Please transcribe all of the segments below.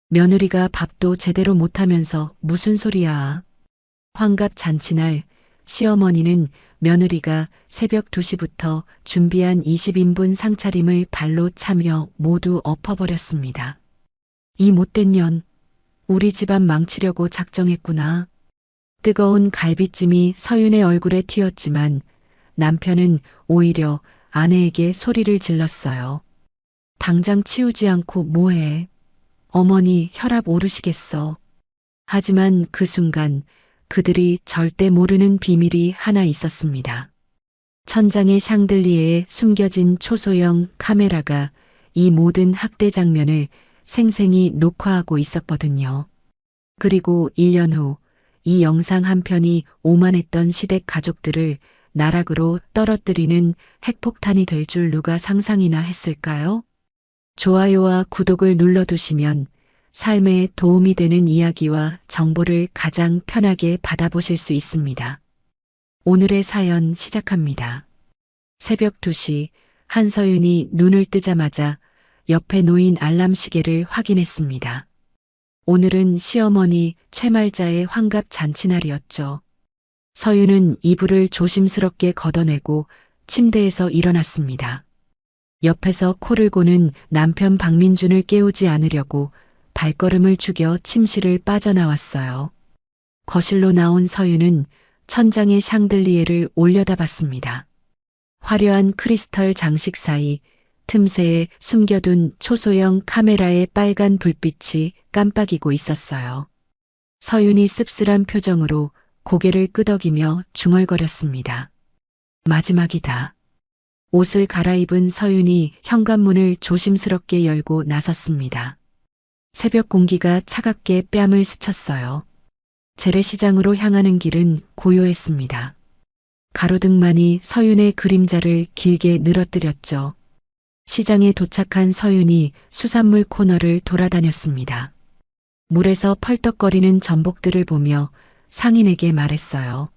며느리가 밥도 제대로 못하면서 무슨 소리야. 환갑 잔치날 시어머니는 며느리가 새벽 2시부터 준비한 20인분 상차림을 발로 차며 모두 엎어버렸습니다. 이 못된 년, 우리 집안 망치려고 작정했구나. 뜨거운 갈비찜이 서윤의 얼굴에 튀었지만 남편은 오히려 아내에게 소리를 질렀어요. 당장 치우지 않고 뭐해. 어머니 혈압 오르시겠어. 하지만 그 순간 그들이 절대 모르는 비밀이 하나 있었습니다. 천장의 샹들리에에 숨겨진 초소형 카메라가 이 모든 학대 장면을 생생히 녹화하고 있었거든요. 그리고 1년 후 이 영상 한 편이 오만했던 시댁 가족들을 나락으로 떨어뜨리는 핵폭탄이 될 줄 누가 상상이나 했을까요? 좋아요와 구독을 눌러두시면 삶에 도움이 되는 이야기와 정보를 가장 편하게 받아보실 수 있습니다. 오늘의 사연 시작합니다. 새벽 2시 한서윤이 눈을 뜨자마자 옆에 놓인 알람 시계를 확인했습니다. 오늘은 시어머니 최말자의 환갑 잔치날이었죠. 서윤은 이불을 조심스럽게 걷어내고 침대에서 일어났습니다. 옆에서 코를 고는 남편 박민준을 깨우지 않으려고 발걸음을 죽여 침실을 빠져나왔어요. 거실로 나온 서윤은 천장의 샹들리에를 올려다봤습니다. 화려한 크리스털 장식 사이 틈새에 숨겨둔 초소형 카메라의 빨간 불빛이 깜빡이고 있었어요. 서윤이 씁쓸한 표정으로 고개를 끄덕이며 중얼거렸습니다. 마지막이다. 옷을 갈아입은 서윤이 현관문을 조심스럽게 열고 나섰습니다. 새벽 공기가 차갑게 뺨을 스쳤어요. 재래시장으로 향하는 길은 고요했습니다. 가로등만이 서윤의 그림자를 길게 늘어뜨렸죠. 시장에 도착한 서윤이 수산물 코너를 돌아다녔습니다. 물에서 펄떡거리는 전복들을 보며 상인에게 말했어요.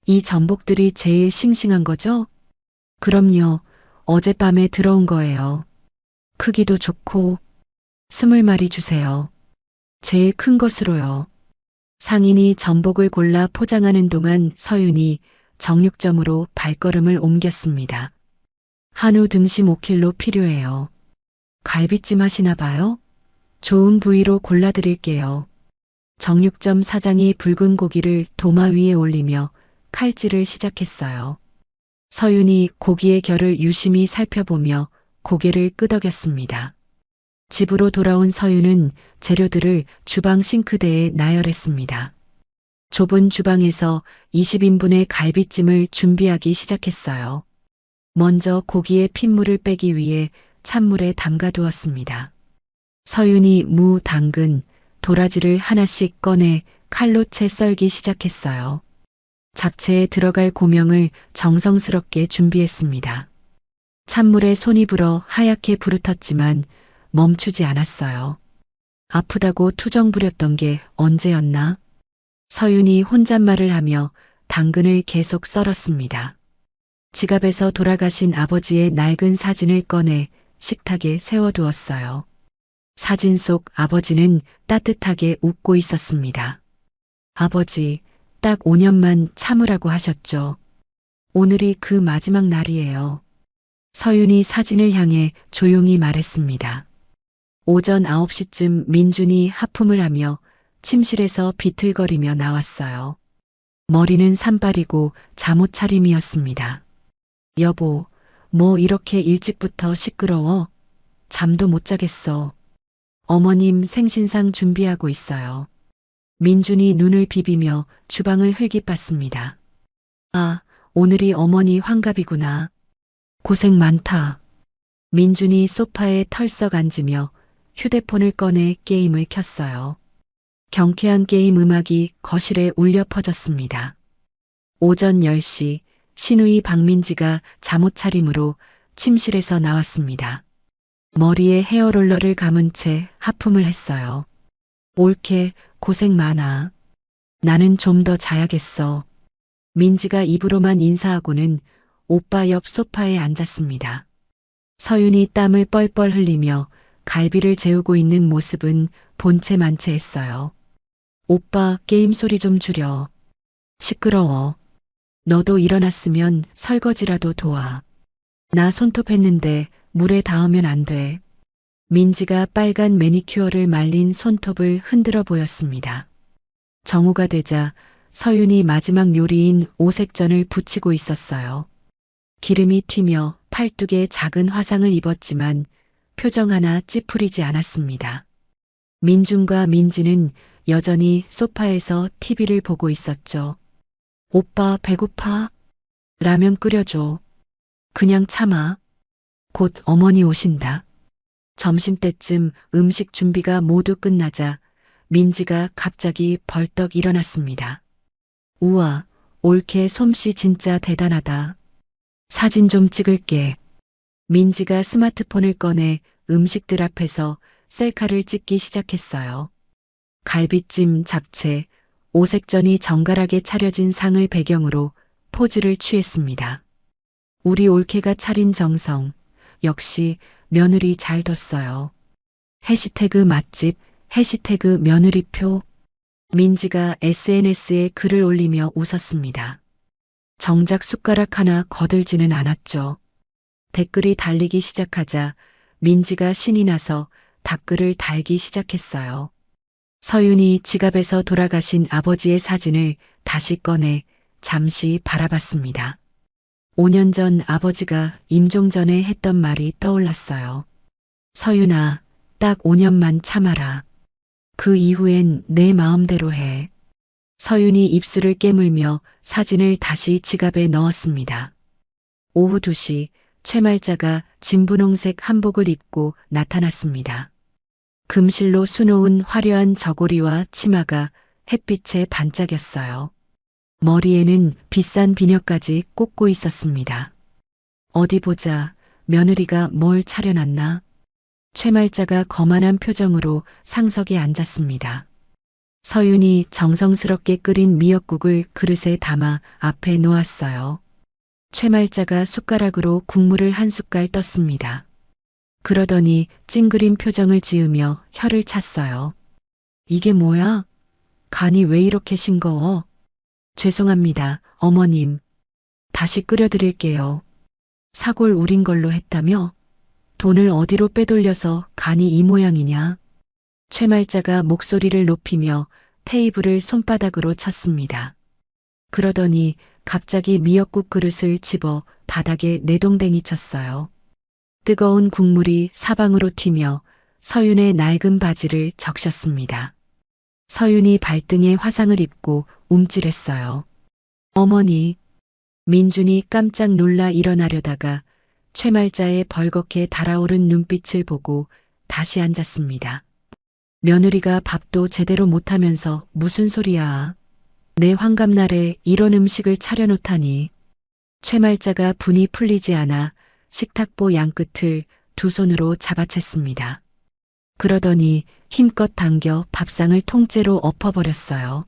이 전복들이 제일 싱싱한 거죠? 그럼요. 어젯밤에 들어온 거예요. 크기도 좋고 20마리 주세요. 제일 큰 것으로요. 상인이 전복을 골라 포장하는 동안 서윤이 정육점으로 발걸음을 옮겼습니다. 한우 등심 5kg 필요해요. 갈비찜 하시나 봐요? 좋은 부위로 골라드릴게요. 정육점 사장이 붉은 고기를 도마 위에 올리며 칼질을 시작했어요. 서윤이 고기의 결을 유심히 살펴보며 고개를 끄덕였습니다. 집으로 돌아온 서윤은 재료들을 주방 싱크대에 나열했습니다. 좁은 주방에서 20인분의 갈비찜을 준비하기 시작했어요. 먼저 고기의 핏물을 빼기 위해 찬물에 담가두었습니다. 서윤이 무, 당근, 도라지를 하나씩 꺼내 칼로 채 썰기 시작했어요. 잡채에 들어갈 고명을 정성스럽게 준비했습니다. 찬물에 손이 불어 하얗게 부르텄지만 멈추지 않았어요. 아프다고 투정 부렸던 게 언제였나? 서윤이 혼잣말을 하며 당근을 계속 썰었습니다. 지갑에서 돌아가신 아버지의 낡은 사진을 꺼내 식탁에 세워두었어요. 사진 속 아버지는 따뜻하게 웃고 있었습니다. 아버지, 딱 5년만 참으라고 하셨죠. 오늘이 그 마지막 날이에요. 서윤이 사진을 향해 조용히 말했습니다. 오전 9시쯤 민준이 하품을 하며 침실에서 비틀거리며 나왔어요. 머리는 산발이고 잠옷 차림이었습니다. 여보, 뭐 이렇게 일찍부터 시끄러워? 잠도 못 자겠어. 어머님 생신상 준비하고 있어요. 민준이 눈을 비비며 주방을 흘깃봤습니다. 아, 오늘이 어머니 환갑이구나. 고생 많다. 민준이 소파에 털썩 앉으며 휴대폰을 꺼내 게임을 켰어요. 경쾌한 게임 음악이 거실에 울려 퍼졌습니다. 오전 10시 시누이 박민지가 잠옷 차림으로 침실에서 나왔습니다. 머리에 헤어롤러를 감은 채 하품을 했어요. 옳게 고생 많아. 나는 좀 더 자야겠어. 민지가 입으로만 인사하고는 오빠 옆 소파에 앉았습니다. 서윤이 땀을 뻘뻘 흘리며 갈비를 재우고 있는 모습은 본체 만체했어요. 오빠, 게임 소리 좀 줄여. 시끄러워. 너도 일어났으면 설거지라도 도와. 나 손톱했는데 물에 닿으면 안 돼. 민지가 빨간 매니큐어를 말린 손톱을 흔들어 보였습니다. 정오가 되자 서윤이 마지막 요리인 오색전을 부치고 있었어요. 기름이 튀며 팔뚝에 작은 화상을 입었지만 표정 하나 찌푸리지 않았습니다. 민준과 민지는 여전히 소파에서 TV를 보고 있었죠. 오빠 배고파? 라면 끓여줘. 그냥 참아. 곧 어머니 오신다. 점심때쯤 음식 준비가 모두 끝나자 민지가 갑자기 벌떡 일어났습니다. 우와, 올케 솜씨 진짜 대단하다. 사진 좀 찍을게. 민지가 스마트폰을 꺼내 음식들 앞에서 셀카를 찍기 시작했어요. 갈비찜, 잡채, 오색전이 정갈하게 차려진 상을 배경으로 포즈를 취했습니다. 우리 올케가 차린 정성, 역시 며느리 잘 뒀어요. 해시태그 맛집, 해시태그 며느리표. 민지가 SNS에 글을 올리며 웃었습니다. 정작 숟가락 하나 거들지는 않았죠. 댓글이 달리기 시작하자 민지가 신이 나서 댓글을 달기 시작했어요. 서윤이 지갑에서 돌아가신 아버지의 사진을 다시 꺼내 잠시 바라봤습니다. 5년 전 아버지가 임종 전에 했던 말이 떠올랐어요. 서윤아, 딱 5년만 참아라. 그 이후엔 내 마음대로 해. 서윤이 입술을 깨물며 사진을 다시 지갑에 넣었습니다. 오후 2시 최말자가 진분홍색 한복을 입고 나타났습니다. 금실로 수놓은 화려한 저고리와 치마가 햇빛에 반짝였어요. 머리에는 비싼 비녀까지 꽂고 있었습니다. 어디 보자, 며느리가 뭘 차려놨나? 최말자가 거만한 표정으로 상석에 앉았습니다. 서윤이 정성스럽게 끓인 미역국을 그릇에 담아 앞에 놓았어요. 최말자가 숟가락으로 국물을 한 숟갈 떴습니다. 그러더니 찡그린 표정을 지으며 혀를 찼어요. 이게 뭐야? 간이 왜 이렇게 싱거워? 죄송합니다, 어머님. 다시 끓여드릴게요. 사골 우린 걸로 했다며? 돈을 어디로 빼돌려서 간이 이 모양이냐? 최말자가 목소리를 높이며 테이블을 손바닥으로 쳤습니다. 그러더니 갑자기 미역국 그릇을 집어 바닥에 내동댕이 쳤어요. 뜨거운 국물이 사방으로 튀며 서윤의 낡은 바지를 적셨습니다. 서윤이 발등에 화상을 입고 움찔했어요. 어머니. 민준이 깜짝 놀라 일어나려다가 최말자의 벌겋게 달아오른 눈빛을 보고 다시 앉았습니다. 며느리가 밥도 제대로 못하면서 무슨 소리야. 내 환갑날에 이런 음식을 차려놓다니. 최말자가 분이 풀리지 않아 식탁보 양끝을 두 손으로 잡아챘습니다. 그러더니 힘껏 당겨 밥상을 통째로 엎어버렸어요.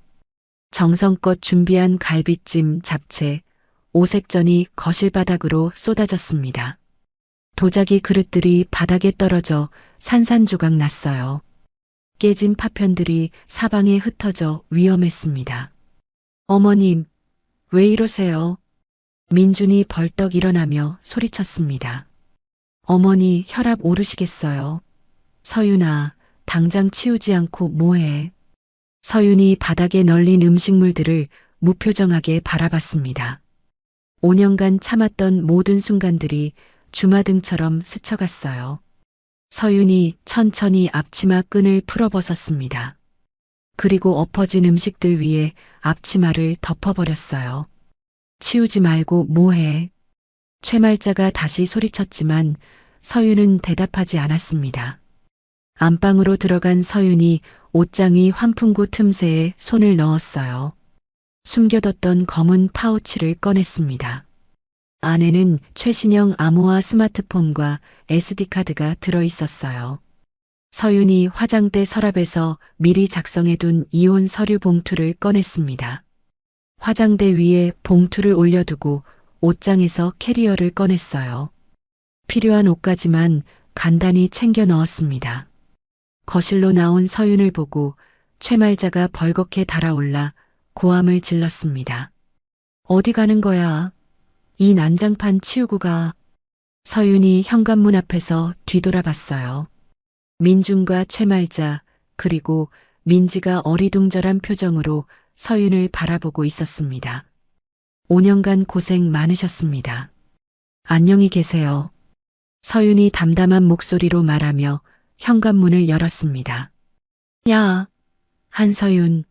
정성껏 준비한 갈비찜, 잡채, 오색전이 거실 바닥으로 쏟아졌습니다. 도자기 그릇들이 바닥에 떨어져 산산조각 났어요. 깨진 파편들이 사방에 흩어져 위험했습니다. 어머님, 왜 이러세요? 민준이 벌떡 일어나며 소리쳤습니다. 어머니 혈압 오르시겠어요? 서윤아, 당장 치우지 않고 뭐해? 서윤이 바닥에 널린 음식물들을 무표정하게 바라봤습니다. 5년간 참았던 모든 순간들이 주마등처럼 스쳐갔어요. 서윤이 천천히 앞치마 끈을 풀어벗었습니다. 그리고 엎어진 음식들 위에 앞치마를 덮어버렸어요. 치우지 말고 뭐해? 최말자가 다시 소리쳤지만 서윤은 대답하지 않았습니다. 안방으로 들어간 서윤이 옷장의 환풍구 틈새에 손을 넣었어요. 숨겨뒀던 검은 파우치를 꺼냈습니다. 안에는 최신형 암호화 스마트폰과 SD카드가 들어있었어요. 서윤이 화장대 서랍에서 미리 작성해둔 이혼 서류 봉투를 꺼냈습니다. 화장대 위에 봉투를 올려두고 옷장에서 캐리어를 꺼냈어요. 필요한 옷까지만 간단히 챙겨 넣었습니다. 거실로 나온 서윤을 보고 최말자가 벌겋게 달아올라 고함을 질렀습니다. 어디 가는 거야? 이 난장판 치우고 가. 서윤이 현관문 앞에서 뒤돌아봤어요. 민준과 최말자 그리고 민지가 어리둥절한 표정으로 서윤을 바라보고 있었습니다. 5년간 고생 많으셨습니다. 안녕히 계세요. 서윤이 담담한 목소리로 말하며 현관문을 열었습니다. 야! 한서윤.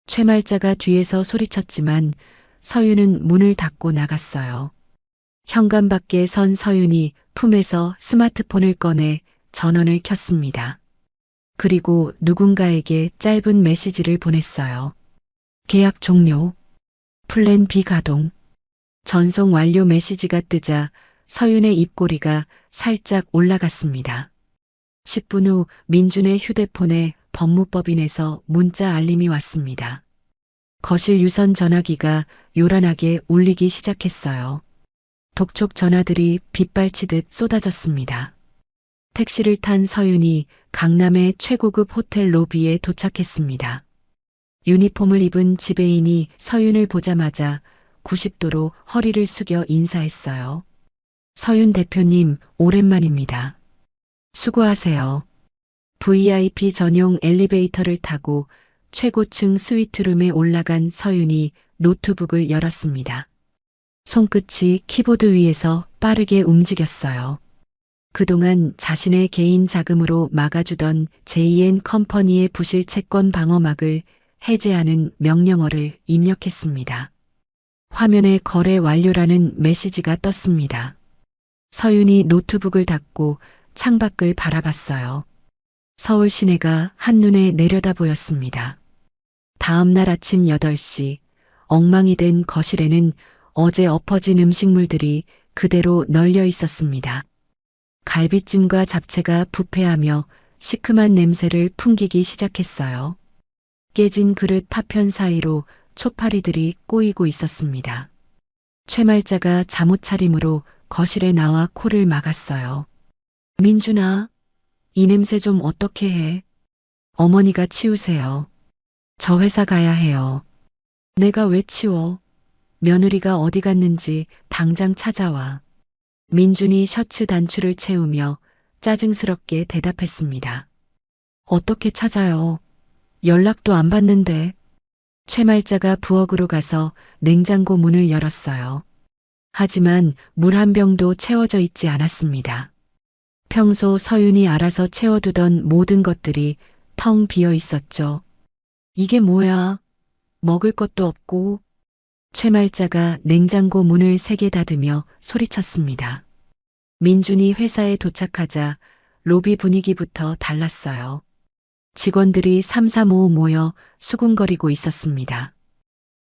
최말자가 뒤에서 소리쳤지만 서윤은 문을 닫고 나갔어요. 현관 밖에 선 서윤이 품에서 스마트폰을 꺼내 전원을 켰습니다. 그리고 누군가에게 짧은 메시지를 보냈어요. 계약 종료. 플랜 B 가동. 전송 완료 메시지가 뜨자 서윤의 입꼬리가 살짝 올라갔습니다. 10분 후 민준의 휴대폰에 법무법인에서 문자 알림이 왔습니다. 거실 유선 전화기가 요란하게 울리기 시작했어요. 독촉 전화들이 빗발치듯 쏟아졌습니다. 택시를 탄 서윤이 강남의 최고급 호텔 로비에 도착했습니다. 유니폼을 입은 지배인이 서윤을 보자마자 90도로 허리를 숙여 인사했어요. 서윤 대표님, 오랜만입니다. 수고하세요. VIP 전용 엘리베이터를 타고 최고층 스위트룸에 올라간 서윤이 노트북을 열었습니다. 손끝이 키보드 위에서 빠르게 움직였어요. 그동안 자신의 개인 자금으로 막아주던 JN 컴퍼니의 부실 채권 방어막을 해제하는 명령어를 입력했습니다. 화면에 거래 완료라는 메시지가 떴습니다. 서윤이 노트북을 닫고 창밖을 바라봤어요. 서울 시내가 한눈에 내려다 보였습니다. 다음 날 아침 8시 엉망이 된 거실에는 어제 엎어진 음식물들이 그대로 널려 있었습니다. 갈비찜과 잡채가 부패하며 시큼한 냄새를 풍기기 시작했어요. 깨진 그릇 파편 사이로 초파리들이 꼬이고 있었습니다. 최말자가 잠옷 차림으로 거실에 나와 코를 막았어요. 민준아, 이 냄새 좀 어떻게 해? 어머니가 치우세요. 저 회사 가야 해요. 내가 왜 치워? 며느리가 어디 갔는지 당장 찾아와. 민준이 셔츠 단추를 채우며 짜증스럽게 대답했습니다. 어떻게 찾아요? 연락도 안 받는데. 최말자가 부엌으로 가서 냉장고 문을 열었어요. 하지만 물 한 병도 채워져 있지 않았습니다. 평소 서윤이 알아서 채워두던 모든 것들이 텅 비어 있었죠. 이게 뭐야? 먹을 것도 없고. 최말자가 냉장고 문을 세게 닫으며 소리쳤습니다. 민준이 회사에 도착하자 로비 분위기부터 달랐어요. 직원들이 삼삼오오 모여 수군거리고 있었습니다.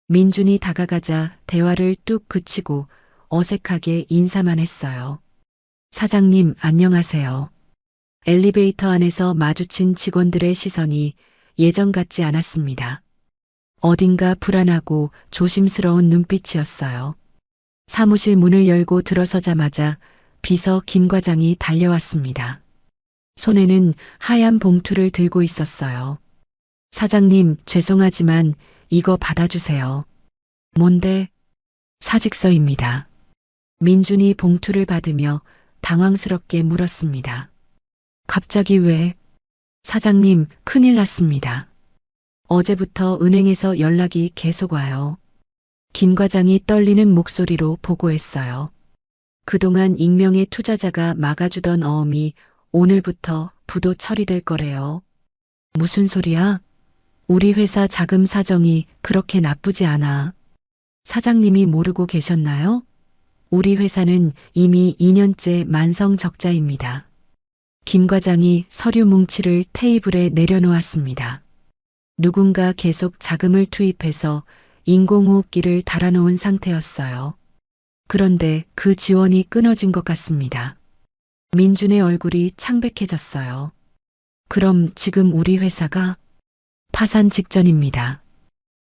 민준이 다가가자 대화를 뚝 그치고 어색하게 인사만 했어요. 사장님, 안녕하세요. 엘리베이터 안에서 마주친 직원들의 시선이 예전 같지 않았습니다. 어딘가 불안하고 조심스러운 눈빛이었어요. 사무실 문을 열고 들어서자마자 비서 김 과장이 달려왔습니다. 손에는 하얀 봉투를 들고 있었어요. 사장님, 죄송하지만 이거 받아주세요. 뭔데? 사직서입니다. 민준이 봉투를 받으며 당황스럽게 물었습니다. 갑자기 왜? 사장님, 큰일 났습니다. 어제부터 은행에서 연락이 계속 와요. 김 과장이 떨리는 목소리로 보고했어요. 그동안 익명의 투자자가 막아주던 어음이 오늘부터 부도 처리될 거래요. 무슨 소리야? 우리 회사 자금 사정이 그렇게 나쁘지 않아. 사장님이 모르고 계셨나요? 우리 회사는 이미 2년째 만성 적자입니다. 김 과장이 서류 뭉치를 테이블에 내려놓았습니다. 누군가 계속 자금을 투입해서 인공호흡기를 달아놓은 상태였어요. 그런데 그 지원이 끊어진 것 같습니다. 민준의 얼굴이 창백해졌어요. 그럼 지금 우리 회사가 파산 직전입니다.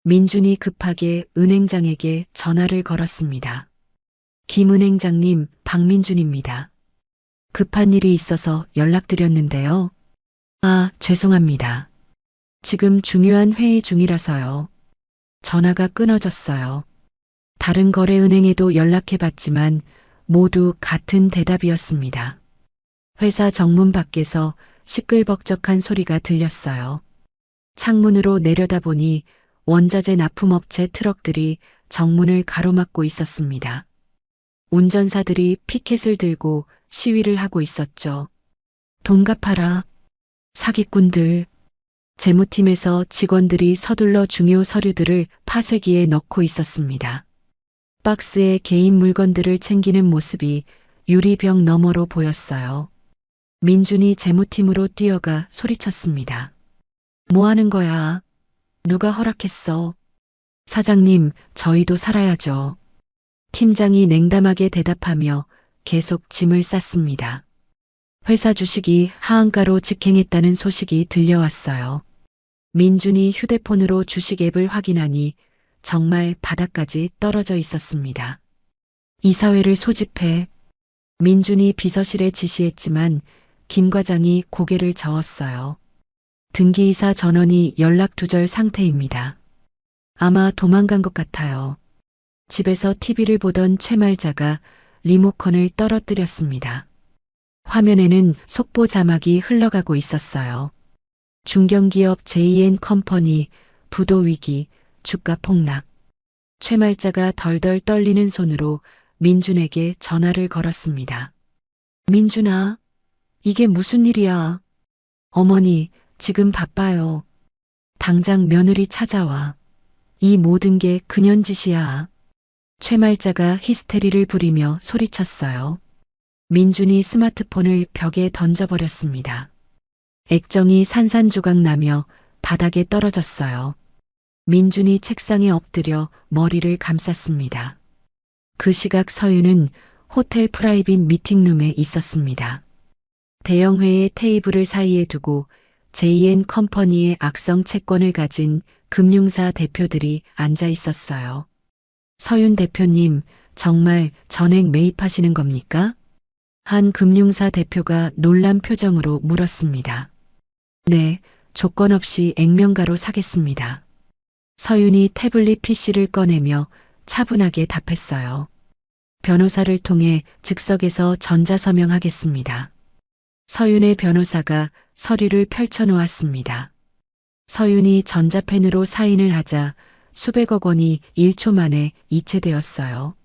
민준이 급하게 은행장에게 전화를 걸었습니다. 김 은행장님, 박민준입니다. 급한 일이 있어서 연락드렸는데요. 아, 죄송합니다. 지금 중요한 회의 중이라서요. 전화가 끊어졌어요. 다른 거래은행에도 연락해봤지만 모두 같은 대답이었습니다. 회사 정문 밖에서 시끌벅적한 소리가 들렸어요. 창문으로 내려다보니 원자재 납품업체 트럭들이 정문을 가로막고 있었습니다. 운전사들이 피켓을 들고 시위를 하고 있었죠. 돈 갚아라. 사기꾼들. 재무팀에서 직원들이 서둘러 중요 서류들을 파쇄기에 넣고 있었습니다. 박스에 개인 물건들을 챙기는 모습이 유리병 너머로 보였어요. 민준이 재무팀으로 뛰어가 소리쳤습니다. 뭐 하는 거야? 누가 허락했어? 사장님, 저희도 살아야죠. 팀장이 냉담하게 대답하며 계속 짐을 쌌습니다. 회사 주식이 하한가로 직행했다는 소식이 들려왔어요. 민준이 휴대폰으로 주식 앱을 확인하니 정말 바닥까지 떨어져 있었습니다. 이사회를 소집해. 민준이 비서실에 지시했지만 김 과장이 고개를 저었어요. 등기이사 전원이 연락두절 상태입니다. 아마 도망간 것 같아요. 집에서 TV를 보던 최말자가 리모컨을 떨어뜨렸습니다. 화면에는 속보 자막이 흘러가고 있었어요. 중견기업 JN컴퍼니 부도 위기, 주가 폭락. 최말자가 덜덜 떨리는 손으로 민준에게 전화를 걸었습니다. 민준아, 이게 무슨 일이야? 어머니, 지금 바빠요. 당장 며느리 찾아와. 이 모든 게 그년 짓이야. 최말자가 히스테리를 부리며 소리쳤어요. 민준이 스마트폰을 벽에 던져버렸습니다. 액정이 산산조각 나며 바닥에 떨어졌어요. 민준이 책상에 엎드려 머리를 감쌌습니다. 그 시각 서윤은 호텔 프라이빗 미팅룸에 있었습니다. 대형회의 테이블을 사이에 두고 JN 컴퍼니의 악성 채권을 가진 금융사 대표들이 앉아 있었어요. 서윤 대표님, 정말 전액 매입하시는 겁니까? 한 금융사 대표가 놀란 표정으로 물었습니다. 네, 조건 없이 액면가로 사겠습니다. 서윤이 태블릿 PC를 꺼내며 차분하게 답했어요. 변호사를 통해 즉석에서 전자서명하겠습니다. 서윤의 변호사가 서류를 펼쳐놓았습니다. 서윤이 전자펜으로 사인을 하자 수백억 원이 1초 만에 이체되었어요.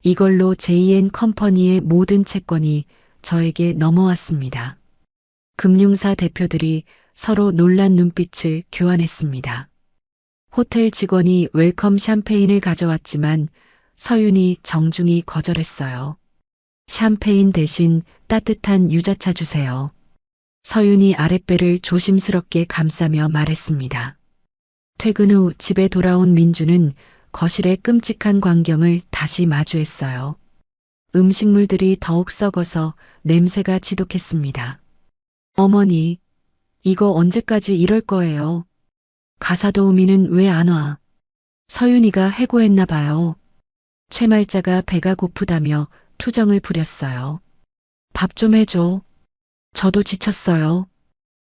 이걸로 JN 컴퍼니의 모든 채권이 저에게 넘어왔습니다. 금융사 대표들이 서로 놀란 눈빛을 교환했습니다. 호텔 직원이 웰컴 샴페인을 가져왔지만 서윤이 정중히 거절했어요. 샴페인 대신 따뜻한 유자차 주세요. 서윤이 아랫배를 조심스럽게 감싸며 말했습니다. 퇴근 후 집에 돌아온 민주는 거실의 끔찍한 광경을 다시 마주했어요. 음식물들이 더욱 썩어서 냄새가 지독했습니다. 어머니, 이거 언제까지 이럴 거예요? 가사도우미는 왜 안 와? 서윤이가 해고했나 봐요. 최말자가 배가 고프다며 투정을 부렸어요. 밥 좀 해줘. 저도 지쳤어요.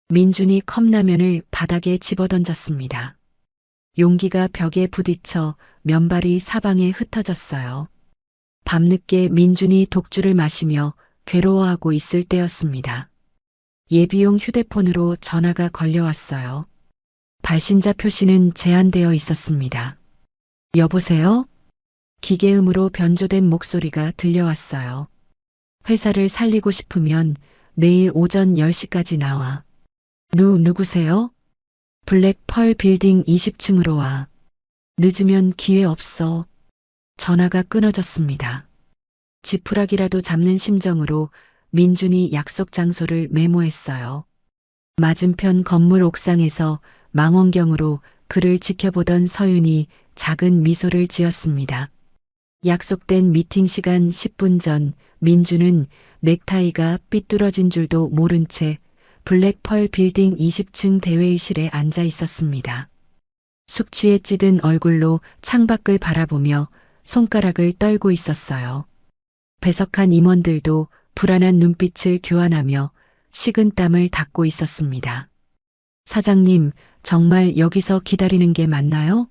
민준이 컵라면을 바닥에 집어던졌습니다. 용기가 벽에 부딪혀 면발이 사방에 흩어졌어요. 밤늦게 민준이 독주를 마시며 괴로워하고 있을 때였습니다. 예비용 휴대폰으로 전화가 걸려왔어요. 발신자 표시는 제한되어 있었습니다. 여보세요? 기계음으로 변조된 목소리가 들려왔어요. 회사를 살리고 싶으면 내일 오전 10시까지 나와. 누구세요? 블랙 펄 빌딩 20층으로 와. 늦으면 기회 없어. 전화가 끊어졌습니다. 지푸라기라도 잡는 심정으로 민준이 약속 장소를 메모했어요. 맞은편 건물 옥상에서 망원경으로 그를 지켜보던 서윤이 작은 미소를 지었습니다. 약속된 미팅 시간 10분 전 민주는 넥타이가 삐뚤어진 줄도 모른 채 블랙 펄 빌딩 20층 대회의실에 앉아 있었습니다. 숙취에 찌든 얼굴로 창밖을 바라보며 손가락을 떨고 있었어요. 배석한 임원들도 불안한 눈빛을 교환하며 식은땀을 닦고 있었습니다. 사장님, 정말 여기서 기다리는 게 맞나요?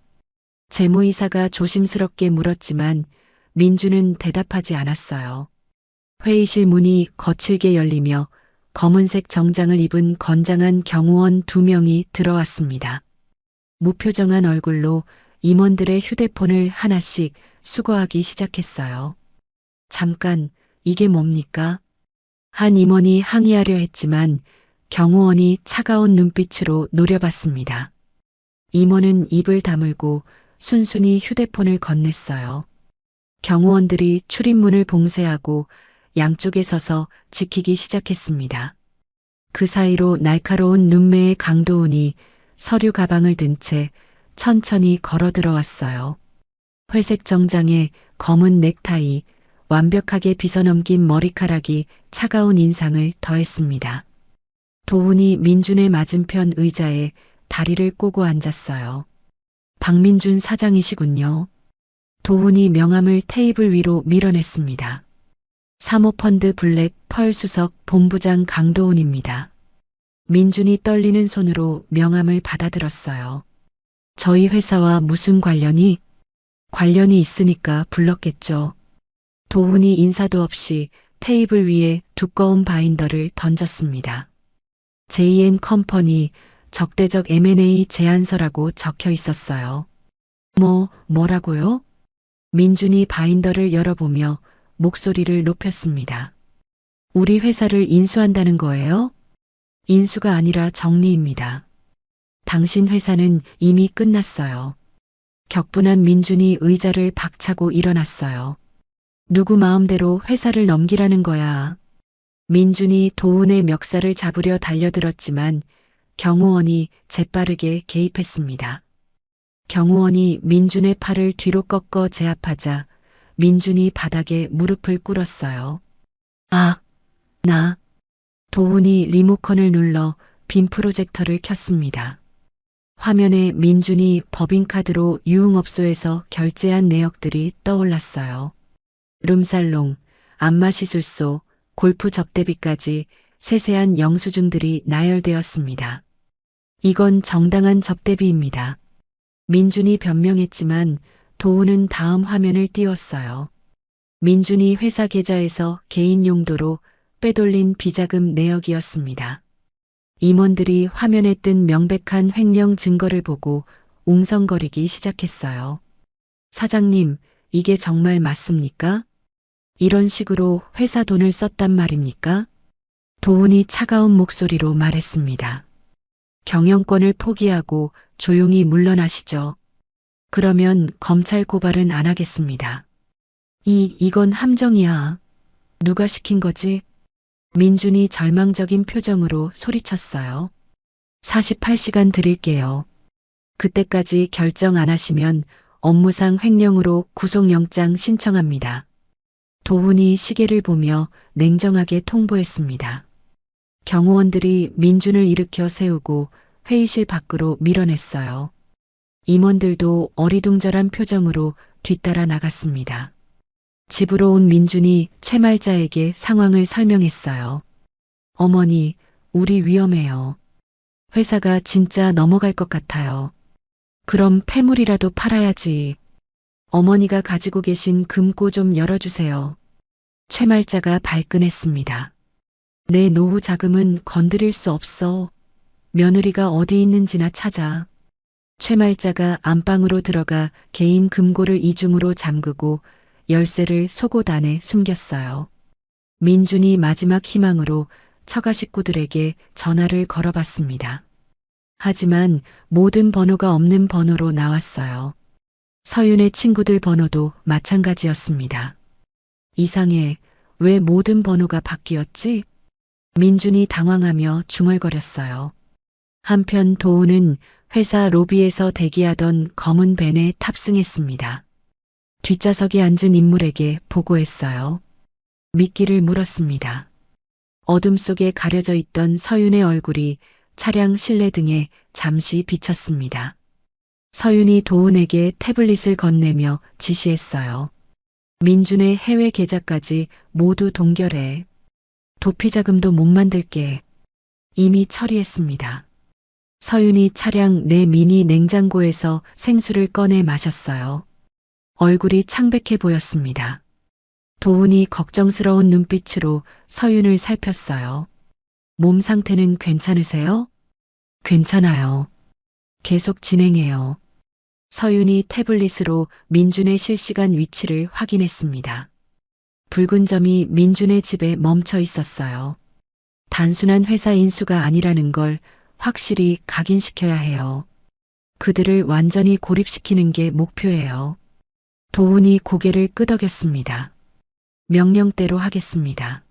재무이사가 조심스럽게 물었지만 민주는 대답하지 않았어요. 회의실 문이 거칠게 열리며 검은색 정장을 입은 건장한 경호원 2명이 들어왔습니다. 무표정한 얼굴로 임원들의 휴대폰을 하나씩 수거하기 시작했어요. 잠깐, 이게 뭡니까? 한 임원이 항의하려 했지만 경호원이 차가운 눈빛으로 노려봤습니다. 임원은 입을 다물고 순순히 휴대폰을 건넸어요. 경호원들이 출입문을 봉쇄하고 양쪽에 서서 지키기 시작했습니다. 그 사이로 날카로운 눈매의 강도훈이 서류 가방을 든 채 천천히 걸어 들어왔어요. 회색 정장에 검은 넥타이, 완벽하게 빗어넘긴 머리카락이 차가운 인상을 더했습니다. 도훈이 민준의 맞은편 의자에 다리를 꼬고 앉았어요. 박민준 사장이시군요. 도훈이 명함을 테이블 위로 밀어냈습니다. 사모펀드 블랙 펄 수석 본부장 강도훈입니다. 민준이 떨리는 손으로 명함을 받아들었어요. 저희 회사와 무슨 관련이? 관련이 있으니까 불렀겠죠. 도훈이 인사도 없이 테이블 위에 두꺼운 바인더를 던졌습니다. JN 컴퍼니 적대적 M&A 제안서라고 적혀 있었어요. 뭐라고요? 민준이 바인더를 열어보며 목소리를 높였습니다. 우리 회사를 인수한다는 거예요? 인수가 아니라 정리입니다. 당신 회사는 이미 끝났어요. 격분한 민준이 의자를 박차고 일어났어요. 누구 마음대로 회사를 넘기라는 거야. 민준이 도훈의 멱살을 잡으려 달려들었지만 경호원이 재빠르게 개입했습니다. 경호원이 민준의 팔을 뒤로 꺾어 제압하자 민준이 바닥에 무릎을 꿇었어요. 도훈이 리모컨을 눌러 빔 프로젝터를 켰습니다. 화면에 민준이 법인카드로 유흥업소에서 결제한 내역들이 떠올랐어요. 룸살롱, 안마시술소, 골프 접대비까지 세세한 영수증들이 나열되었습니다. 이건 정당한 접대비입니다. 민준이 변명했지만 도훈은 다음 화면을 띄웠어요. 민준이 회사 계좌에서 개인 용도로 빼돌린 비자금 내역이었습니다. 임원들이 화면에 뜬 명백한 횡령 증거를 보고 웅성거리기 시작했어요. 사장님, 이게 정말 맞습니까? 이런 식으로 회사 돈을 썼단 말입니까? 도훈이 차가운 목소리로 말했습니다. 경영권을 포기하고 조용히 물러나시죠. 그러면 검찰 고발은 안 하겠습니다. 이건 함정이야. 누가 시킨 거지? 민준이 절망적인 표정으로 소리쳤어요. 48시간 드릴게요. 그때까지 결정 안 하시면 업무상 횡령으로 구속영장 신청합니다. 도훈이 시계를 보며 냉정하게 통보했습니다. 경호원들이 민준을 일으켜 세우고 회의실 밖으로 밀어냈어요. 임원들도 어리둥절한 표정으로 뒤따라 나갔습니다. 집으로 온 민준이 최말자에게 상황을 설명했어요. 어머니, 우리 위험해요. 회사가 진짜 넘어갈 것 같아요. 그럼 폐물이라도 팔아야지. 어머니가 가지고 계신 금고 좀 열어주세요. 최말자가 발끈했습니다. 내 노후 자금은 건드릴 수 없어. 며느리가 어디 있는지나 찾아. 최말자가 안방으로 들어가 개인 금고를 이중으로 잠그고 열쇠를 속옷 안에 숨겼어요. 민준이 마지막 희망으로 처가 식구들에게 전화를 걸어봤습니다. 하지만 모든 번호가 없는 번호로 나왔어요. 서윤의 친구들 번호도 마찬가지였습니다. 이상해, 왜 모든 번호가 바뀌었지? 민준이 당황하며 중얼거렸어요. 한편 도훈은 회사 로비에서 대기하던 검은 밴에 탑승했습니다. 뒷좌석에 앉은 인물에게 보고했어요. 미끼를 물었습니다. 어둠 속에 가려져 있던 서윤의 얼굴이 차량 실내 등에 잠시 비쳤습니다. 서윤이 도훈에게 태블릿을 건네며 지시했어요. 민준의 해외 계좌까지 모두 동결해. 도피 자금도 못 만들게. 이미 처리했습니다. 서윤이 차량 내 미니 냉장고에서 생수를 꺼내 마셨어요. 얼굴이 창백해 보였습니다. 도훈이 걱정스러운 눈빛으로 서윤을 살폈어요. 몸 상태는 괜찮으세요? 괜찮아요. 계속 진행해요. 서윤이 태블릿으로 민준의 실시간 위치를 확인했습니다. 붉은 점이 민준의 집에 멈춰 있었어요. 단순한 회사 인수가 아니라는 걸 확실히 각인시켜야 해요. 그들을 완전히 고립시키는 게 목표예요. 도훈이 고개를 끄덕였습니다. 명령대로 하겠습니다.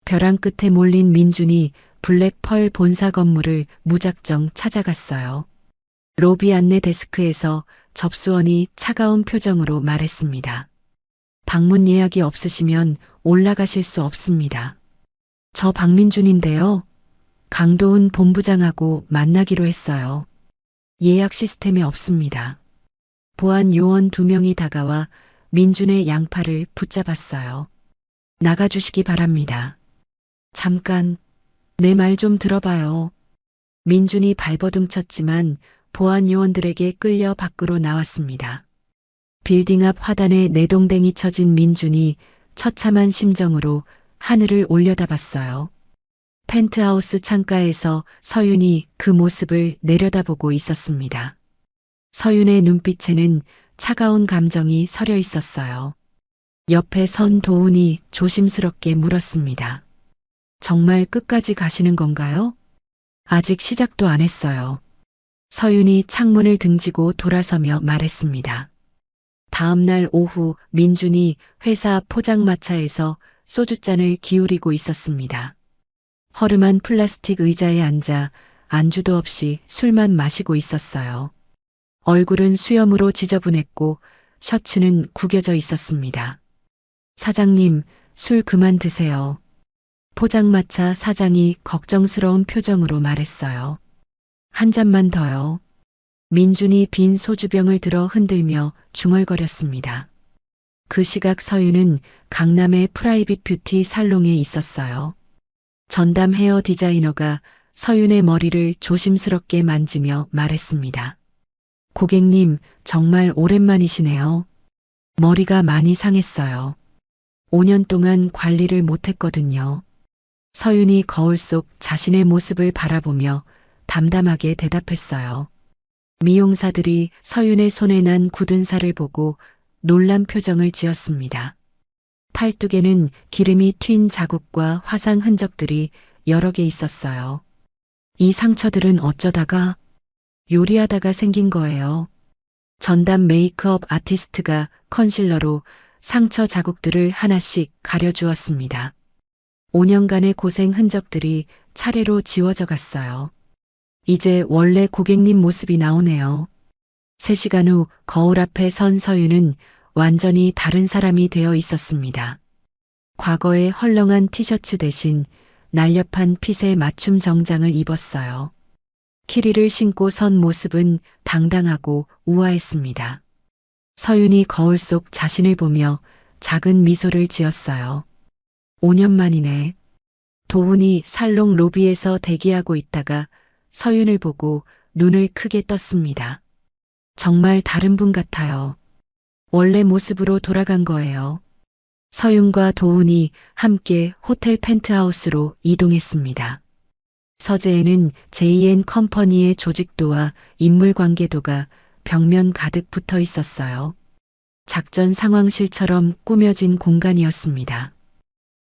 벼랑 끝에 몰린 민준이 블랙펄 본사 건물을 무작정 찾아갔어요. 로비 안내 데스크에서 접수원이 차가운 표정으로 말했습니다. 방문 예약이 없으시면 올라가실 수 없습니다. 저 박민준인데요. 강도훈 본부장하고 만나기로 했어요. 예약 시스템에 없습니다. 보안 요원 2명이 다가와 민준의 양팔을 붙잡았어요. 나가주시기 바랍니다. 잠깐, 내 말 좀 들어봐요. 민준이 발버둥 쳤지만 보안 요원들에게 끌려 밖으로 나왔습니다. 빌딩 앞 화단에 내동댕이 쳐진 민준이 처참한 심정으로 하늘을 올려다봤어요. 펜트하우스 창가에서 서윤이 그 모습을 내려다보고 있었습니다. 서윤의 눈빛에는 차가운 감정이 서려 있었어요. 옆에 선 도훈이 조심스럽게 물었습니다. 정말 끝까지 가시는 건가요? 아직 시작도 안 했어요. 서윤이 창문을 등지고 돌아서며 말했습니다. 다음 날 오후 민준이 회사 포장마차에서 소주잔을 기울이고 있었습니다. 허름한 플라스틱 의자에 앉아 안주도 없이 술만 마시고 있었어요. 얼굴은 수염으로 지저분했고 셔츠는 구겨져 있었습니다. 사장님, 술 그만 드세요. 포장마차 사장이 걱정스러운 표정으로 말했어요. 한 잔만 더요. 민준이 빈 소주병을 들어 흔들며 중얼거렸습니다. 그 시각 서윤은 강남의 프라이빗 뷰티 살롱에 있었어요. 전담 헤어 디자이너가 서윤의 머리를 조심스럽게 만지며 말했습니다. 고객님, 정말 오랜만이시네요. 머리가 많이 상했어요. 5년 동안 관리를 못했거든요. 서윤이 거울 속 자신의 모습을 바라보며 담담하게 대답했어요. 미용사들이 서윤의 손에 난 굳은 살을 보고 놀란 표정을 지었습니다. 팔뚝에는 기름이 튄 자국과 화상 흔적들이 여러 개 있었어요. 이 상처들은 어쩌다가 요리하다가 생긴 거예요. 전담 메이크업 아티스트가 컨실러로 상처 자국들을 하나씩 가려주었습니다. 5년간의 고생 흔적들이 차례로 지워져 갔어요. 이제 원래 고객님 모습이 나오네요. 3시간 후 거울 앞에 선 서윤은 완전히 다른 사람이 되어 있었습니다. 과거의 헐렁한 티셔츠 대신 날렵한 핏의 맞춤 정장을 입었어요. 키리를 신고 선 모습은 당당하고 우아했습니다. 서윤이 거울 속 자신을 보며 작은 미소를 지었어요. 5년 만이네. 도훈이 살롱 로비에서 대기하고 있다가 서윤을 보고 눈을 크게 떴습니다. 정말 다른 분 같아요. 원래 모습으로 돌아간 거예요. 서윤과 도훈이 함께 호텔 펜트하우스로 이동했습니다. 서재에는 JN 컴퍼니의 조직도와 인물 관계도가 벽면 가득 붙어 있었어요. 작전 상황실처럼 꾸며진 공간이었습니다.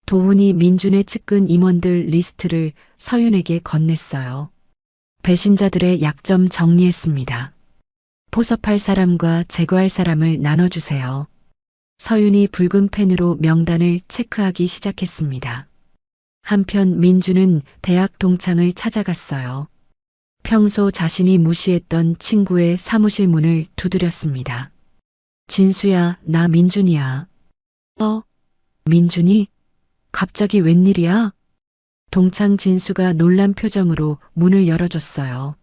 도훈이 민준의 측근 임원들 리스트를 서윤에게 건넸어요. 배신자들의 약점 정리했습니다. 포섭할 사람과 제거할 사람을 나눠주세요. 서윤이 붉은 펜으로 명단을 체크하기 시작했습니다. 한편 민준은 대학 동창을 찾아갔어요. 평소 자신이 무시했던 친구의 사무실 문을 두드렸습니다. 진수야, 나 민준이야. 민준이? 갑자기 웬일이야? 동창 진수가 놀란 표정으로 문을 열어줬어요.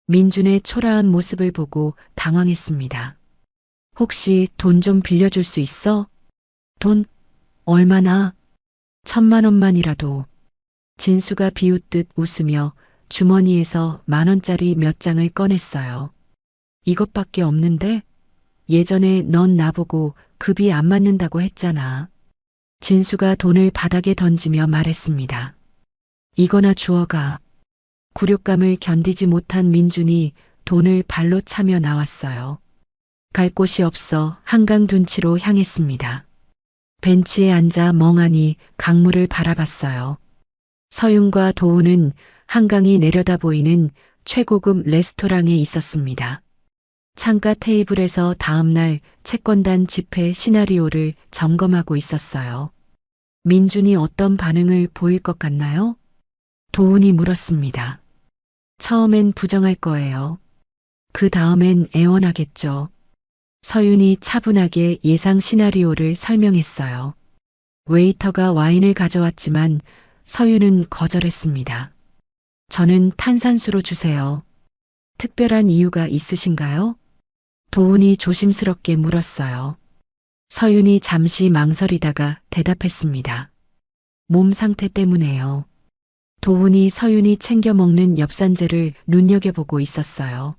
민준의 초라한 모습을 보고 당황했습니다. 혹시 돈 좀 빌려줄 수 있어? 돈? 얼마나? 1,000만 원만이라도. 진수가 비웃듯 웃으며 주머니에서 10,000원짜리 몇 장을 꺼냈어요. 이것밖에 없는데? 예전에 넌 나보고 급이 안 맞는다고 했잖아. 진수가 돈을 바닥에 던지며 말했습니다. 이거나 주워가. 굴욕감을 견디지 못한 민준이 돈을 발로 차며 나왔어요. 갈 곳이 없어 한강 둔치로 향했습니다. 벤치에 앉아 멍하니 강물을 바라봤어요. 서윤과 도우는 한강이 내려다 보이는 최고급 레스토랑에 있었습니다. 창가 테이블에서 다음날 채권단 집회 시나리오를 점검하고 있었어요. 민준이 어떤 반응을 보일 것 같나요? 도훈이 물었습니다. 처음엔 부정할 거예요. 그 다음엔 애원하겠죠. 서윤이 차분하게 예상 시나리오를 설명했어요. 웨이터가 와인을 가져왔지만 서윤은 거절했습니다. 저는 탄산수로 주세요. 특별한 이유가 있으신가요? 도훈이 조심스럽게 물었어요. 서윤이 잠시 망설이다가 대답했습니다. 몸 상태 때문에요. 도훈이 서윤이 챙겨 먹는 엽산제를 눈여겨보고 있었어요.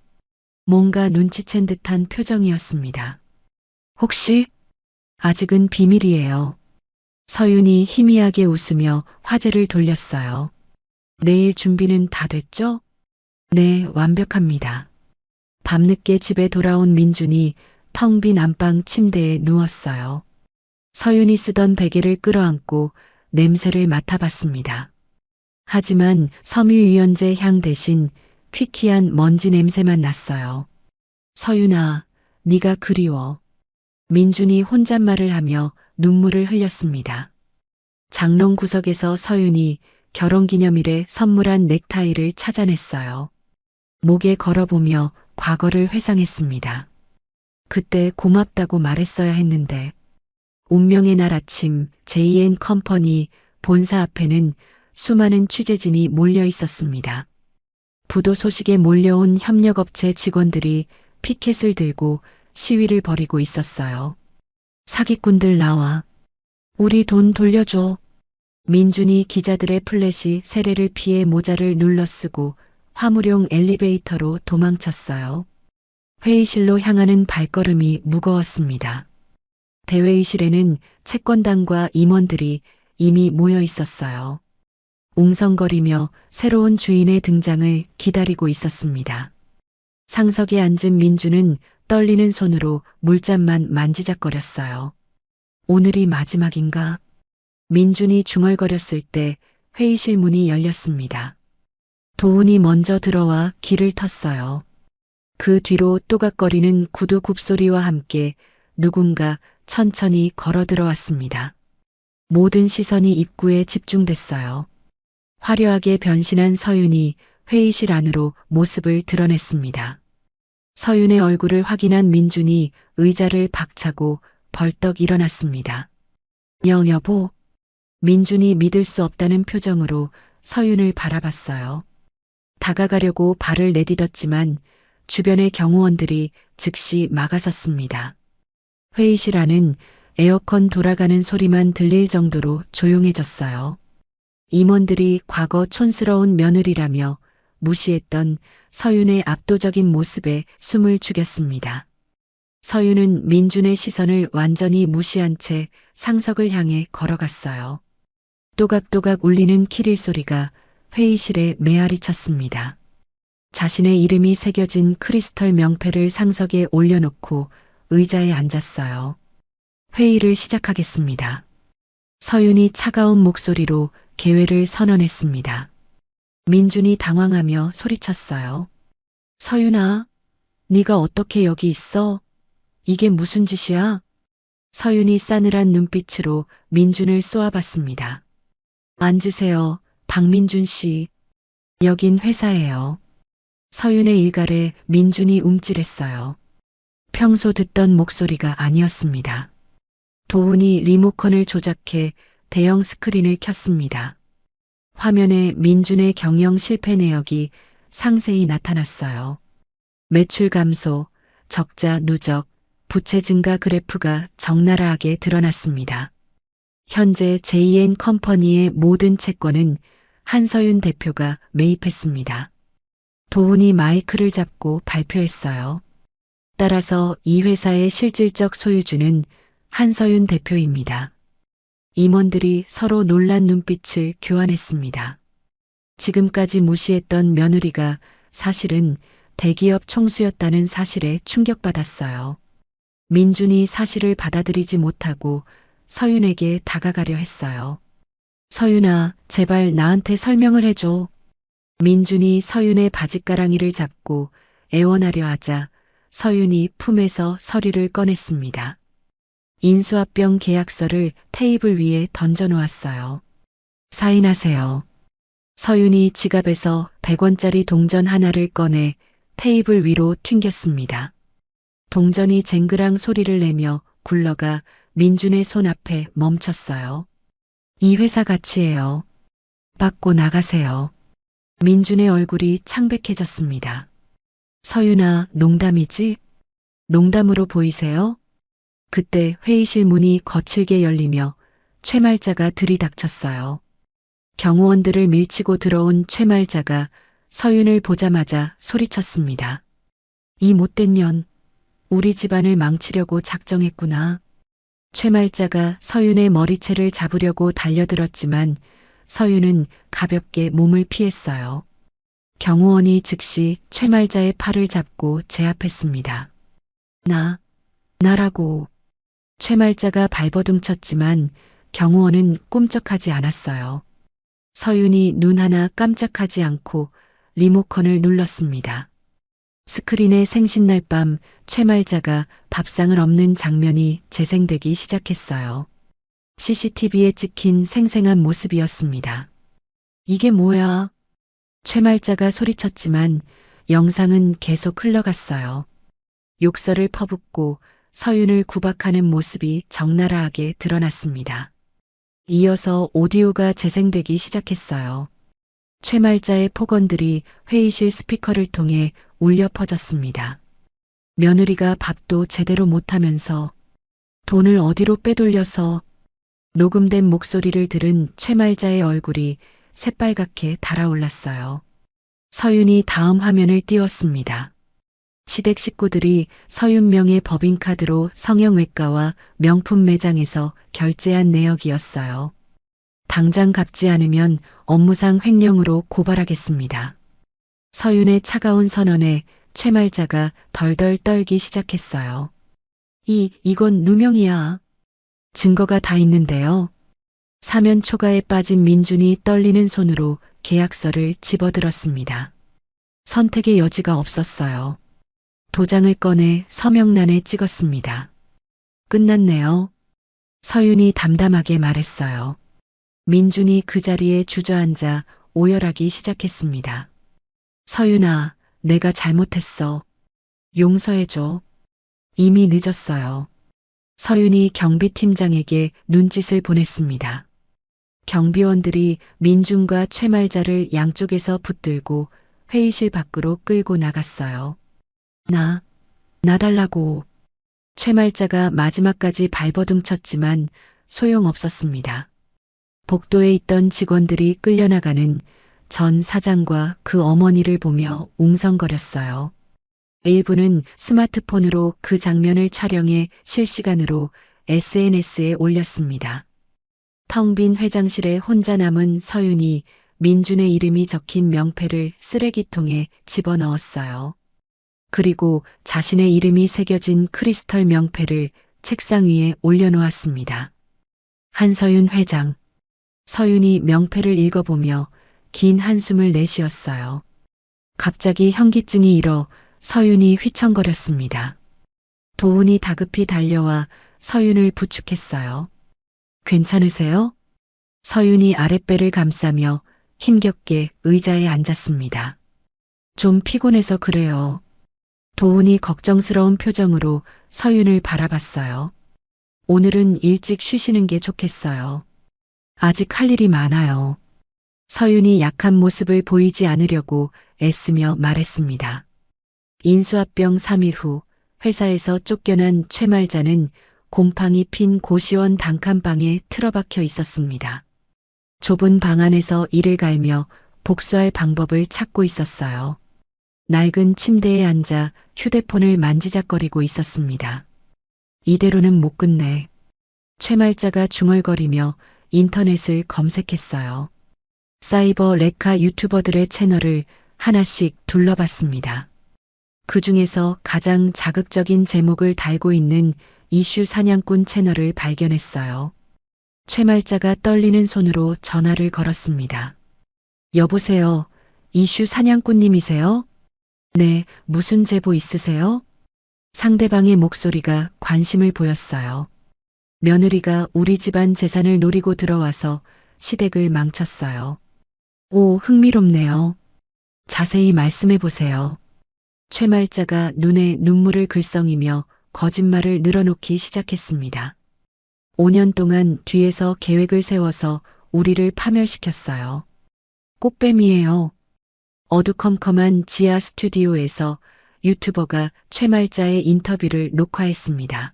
뭔가 눈치챈 듯한 표정이었습니다. 혹시? 아직은 비밀이에요. 서윤이 희미하게 웃으며 화제를 돌렸어요. 내일 준비는 다 됐죠? 네, 완벽합니다. 밤늦게 집에 돌아온 민준이 텅 빈 안방 침대에 누웠어요. 서윤이 쓰던 베개를 끌어안고 냄새를 맡아봤습니다. 하지만 섬유유연제 향 대신 퀴퀴한 먼지 냄새만 났어요. 서윤아, 네가 그리워. 민준이 혼잣말을 하며 눈물을 흘렸습니다. 장롱 구석에서 서윤이 결혼기념일에 선물한 넥타이를 찾아냈어요. 목에 걸어보며 과거를 회상했습니다. 그때 고맙다고 말했어야 했는데. 운명의 날 아침 JN 컴퍼니 본사 앞에는 수많은 취재진이 몰려 있었습니다. 부도 소식에 몰려온 협력업체 직원들이 피켓을 들고 시위를 벌이고 있었어요. 사기꾼들 나와. 우리 돈 돌려줘. 민준이 기자들의 플래시 세례를 피해 모자를 눌러 쓰고 화물용 엘리베이터로 도망쳤어요. 회의실로 향하는 발걸음이 무거웠습니다. 대회의실에는 채권단과 임원들이 이미 모여 있었어요. 웅성거리며 새로운 주인의 등장을 기다리고 있었습니다. 상석에 앉은 민주는 떨리는 손으로 물잔만 만지작거렸어요. 오늘이 마지막인가? 민준이 중얼거렸을 때 회의실 문이 열렸습니다. 도훈이 먼저 들어와 길을 텄어요. 그 뒤로 또각거리는 구두 굽소리와 함께 누군가 천천히 걸어 들어왔습니다. 모든 시선이 입구에 집중됐어요. 화려하게 변신한 서윤이 회의실 안으로 모습을 드러냈습니다. 서윤의 얼굴을 확인한 민준이 의자를 박차고 벌떡 일어났습니다. 여보. 민준이 믿을 수 없다는 표정으로 서윤을 바라봤어요. 다가가려고 발을 내딛었지만 주변의 경호원들이 즉시 막아섰습니다. 회의실 안은 에어컨 돌아가는 소리만 들릴 정도로 조용해졌어요. 임원들이 과거 촌스러운 며느리라며 무시했던 서윤의 압도적인 모습에 숨을 죽였습니다. 서윤은 민준의 시선을 완전히 무시한 채 상석을 향해 걸어갔어요. 또각또각 울리는 키릴 소리가 회의실에 메아리 쳤습니다. 자신의 이름이 새겨진 크리스털 명패를 상석에 올려놓고 의자에 앉았어요. 회의를 시작하겠습니다. 서윤이 차가운 목소리로 개회를 선언했습니다. 민준이 당황하며 소리쳤어요. 서윤아, 네가 어떻게 여기 있어? 이게 무슨 짓이야? 서윤이 싸늘한 눈빛으로 민준을 쏘아봤습니다. 앉으세요, 박민준 씨. 여긴 회사예요. 서윤의 일갈에 민준이 움찔했어요. 평소 듣던 목소리가 아니었습니다. 도훈이 리모컨을 조작해 대형 스크린을 켰습니다. 화면에 민준의 경영 실패 내역이 상세히 나타났어요. 매출 감소, 적자 누적, 부채 증가 그래프가 적나라하게 드러났습니다. 현재 JN 컴퍼니의 모든 채권은 한서윤 대표가 매입했습니다. 도훈이 마이크를 잡고 발표했어요. 따라서 이 회사의 실질적 소유주는 한서윤 대표입니다. 임원들이 서로 놀란 눈빛을 교환했습니다. 지금까지 무시했던 며느리가 사실은 대기업 총수였다는 사실에 충격받았어요. 민준이 사실을 받아들이지 못하고 서윤에게 다가가려 했어요. 서윤아, 제발 나한테 설명을 해줘. 민준이 서윤의 바짓가랑이를 잡고 애원하려 하자 서윤이 품에서 서류를 꺼냈습니다. 인수합병 계약서를 테이블 위에 던져놓았어요. 사인하세요. 서윤이 지갑에서 100원짜리 동전 하나를 꺼내 테이블 위로 튕겼습니다. 동전이 쟁그랑 소리를 내며 굴러가 민준의 손 앞에 멈췄어요. 이 회사 가치예요. 받고 나가세요. 민준의 얼굴이 창백해졌습니다. 서윤아, 농담이지? 농담으로 보이세요? 그때 회의실 문이 거칠게 열리며 최말자가 들이닥쳤어요. 경호원들을 밀치고 들어온 최말자가 서윤을 보자마자 소리쳤습니다. 이 못된 년, 우리 집안을 망치려고 작정했구나. 최말자가 서윤의 머리채를 잡으려고 달려들었지만 서윤은 가볍게 몸을 피했어요. 경호원이 즉시 최말자의 팔을 잡고 제압했습니다. 나라고. 최말자가 발버둥쳤지만 경호원은 꿈쩍하지 않았어요. 서윤이 눈 하나 깜짝하지 않고 리모컨을 눌렀습니다. 스크린에 생신날 밤 최말자가 밥상을 엎는 장면이 재생되기 시작했어요. CCTV에 찍힌 생생한 모습이었습니다. 이게 뭐야? 최말자가 소리쳤지만 영상은 계속 흘러갔어요. 욕설을 퍼붓고 서윤을 구박하는 모습이 적나라하게 드러났습니다. 이어서 오디오가 재생되기 시작했어요. 최말자의 폭언들이 회의실 스피커를 통해 울려 퍼졌습니다. 며느리가 밥도 제대로 못하면서 돈을 어디로 빼돌려서. 녹음된 목소리를 들은 최말자의 얼굴이 새빨갛게 달아올랐어요. 서윤이 다음 화면을 띄웠습니다. 시댁 식구들이 서윤명의 법인카드로 성형외과와 명품 매장에서 결제한 내역이었어요. 당장 갚지 않으면 업무상 횡령으로 고발하겠습니다. 서윤의 차가운 선언에 최말자가 덜덜 떨기 시작했어요. 이건 누명이야. 증거가 다 있는데요. 사면 초가에 빠진 민준이 떨리는 손으로 계약서를 집어들었습니다. 선택의 여지가 없었어요. 도장을 꺼내 서명란에 찍었습니다. 끝났네요. 서윤이 담담하게 말했어요. 민준이 그 자리에 주저앉아 오열하기 시작했습니다. 서윤아, 내가 잘못했어. 용서해줘. 이미 늦었어요. 서윤이 경비팀장에게 눈짓을 보냈습니다. 경비원들이 민준과 최말자를 양쪽에서 붙들고 회의실 밖으로 끌고 나갔어요. 나 달라고. 최말자가 마지막까지 발버둥쳤지만 소용없었습니다. 복도에 있던 직원들이 끌려나가는 전 사장과 그 어머니를 보며 웅성거렸어요. 일부는 스마트폰으로 그 장면을 촬영해 실시간으로 SNS에 올렸습니다. 텅 빈 회장실에 혼자 남은 서윤이 민준의 이름이 적힌 명패를 쓰레기통에 집어넣었어요. 그리고 자신의 이름이 새겨진 크리스털 명패를 책상 위에 올려놓았습니다. 한서윤 회장. 서윤이 명패를 읽어보며 긴 한숨을 내쉬었어요. 갑자기 현기증이 일어 서윤이 휘청거렸습니다. 도훈이 다급히 달려와 서윤을 부축했어요. 괜찮으세요? 서윤이 아랫배를 감싸며 힘겹게 의자에 앉았습니다. 좀 피곤해서 그래요. 도훈이 걱정스러운 표정으로 서윤을 바라봤어요. 오늘은 일찍 쉬시는 게 좋겠어요. 아직 할 일이 많아요. 서윤이 약한 모습을 보이지 않으려고 애쓰며 말했습니다. 인수합병 3일 후 회사에서 쫓겨난 최말자는 곰팡이 핀 고시원 단칸방에 틀어박혀 있었습니다. 좁은 방 안에서 이를 갈며 복수할 방법을 찾고 있었어요. 낡은 침대에 앉아 휴대폰을 만지작거리고 있었습니다. 이대로는 못 끝내. 최말자가 중얼거리며 인터넷을 검색했어요. 사이버 레카 유튜버들의 채널을 하나씩 둘러봤습니다. 그 중에서 가장 자극적인 제목을 달고 있는 이슈 사냥꾼 채널을 발견했어요. 최말자가 떨리는 손으로 전화를 걸었습니다. 여보세요. 이슈 사냥꾼님이세요? 네, 무슨 제보 있으세요? 상대방의 목소리가 관심을 보였어요. 며느리가 우리 집안 재산을 노리고 들어와서 시댁을 망쳤어요. 오, 흥미롭네요. 자세히 말씀해 보세요. 최말자가 눈에 눈물을 글썽이며 거짓말을 늘어놓기 시작했습니다. 5년 동안 뒤에서 계획을 세워서 우리를 파멸시켰어요. 꽃뱀이에요. 어두컴컴한 지하 스튜디오에서 유튜버가 최말자의 인터뷰를 녹화했습니다.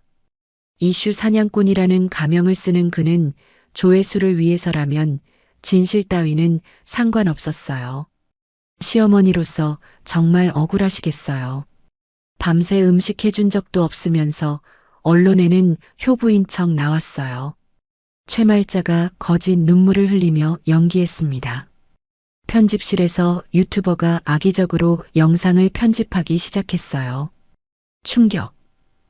이슈 사냥꾼이라는 가명을 쓰는 그는 조회수를 위해서라면 진실 따위는 상관없었어요. 시어머니로서 정말 억울하시겠어요. 밤새 음식 해준 적도 없으면서 언론에는 효부인 척 나왔어요. 최말자가 거짓 눈물을 흘리며 연기했습니다. 편집실에서 유튜버가 악의적으로 영상을 편집하기 시작했어요. 충격.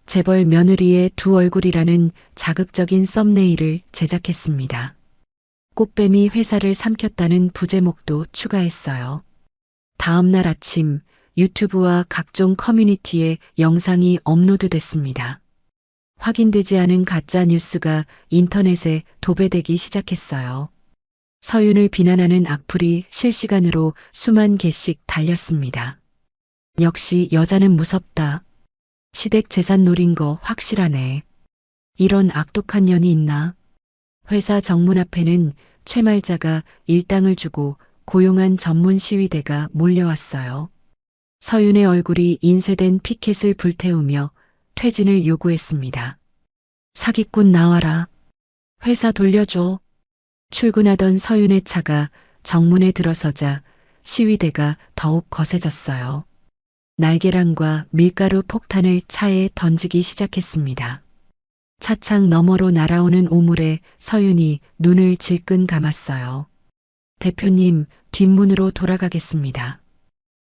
재벌 며느리의 두 얼굴이라는 자극적인 썸네일을 제작했습니다. 꽃뱀이 회사를 삼켰다는 부제목도 추가했어요. 다음 날 아침 유튜브와 각종 커뮤니티에 영상이 업로드됐습니다. 확인되지 않은 가짜 뉴스가 인터넷에 도배되기 시작했어요. 서윤을 비난하는 악플이 실시간으로 수만 개씩 달렸습니다. 역시 여자는 무섭다. 시댁 재산 노린 거 확실하네. 이런 악독한 년이 있나? 회사 정문 앞에는 최말자가 일당을 주고 고용한 전문 시위대가 몰려왔어요. 서윤의 얼굴이 인쇄된 피켓을 불태우며 퇴진을 요구했습니다. 사기꾼 나와라. 회사 돌려줘. 출근하던 서윤의 차가 정문에 들어서자 시위대가 더욱 거세졌어요. 날계란과 밀가루 폭탄을 차에 던지기 시작했습니다. 차창 너머로 날아오는 오물에 서윤이 눈을 질끈 감았어요. 대표님, 뒷문으로 돌아가겠습니다.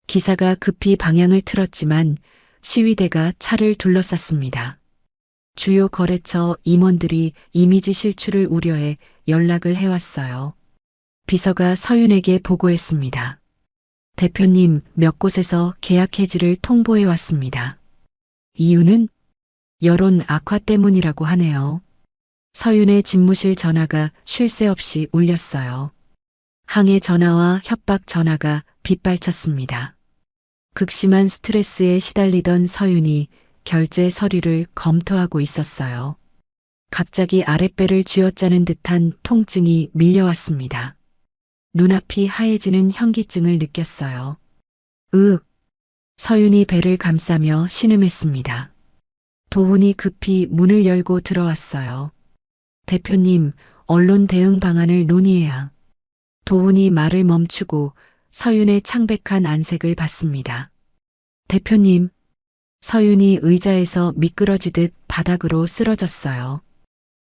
기사가 급히 방향을 틀었지만 시위대가 차를 둘러쌌습니다. 주요 거래처 임원들이 이미지 실추를 우려해 연락을 해왔어요. 비서가 서윤에게 보고했습니다. 대표님, 몇 곳에서 계약 해지를 통보해 왔습니다. 이유는 여론 악화 때문이라고 하네요. 서윤의 집무실 전화가 쉴 새 없이 울렸어요. 항해 전화와 협박 전화가 빗발쳤습니다. 극심한 스트레스에 시달리던 서윤이 결제 서류를 검토하고 있었어요. 갑자기 아랫배를 쥐어짜는 듯한 통증이 밀려왔습니다. 눈앞이 하얘지는 현기증을 느꼈어요. 서윤이 배를 감싸며 신음했습니다. 도훈이 급히 문을 열고 들어왔어요. 대표님, 언론 대응 방안을 논의해야. 도훈이 말을 멈추고 서윤의 창백한 안색을 봤습니다. 대표님, 서윤이 의자에서 미끄러지듯 바닥으로 쓰러졌어요.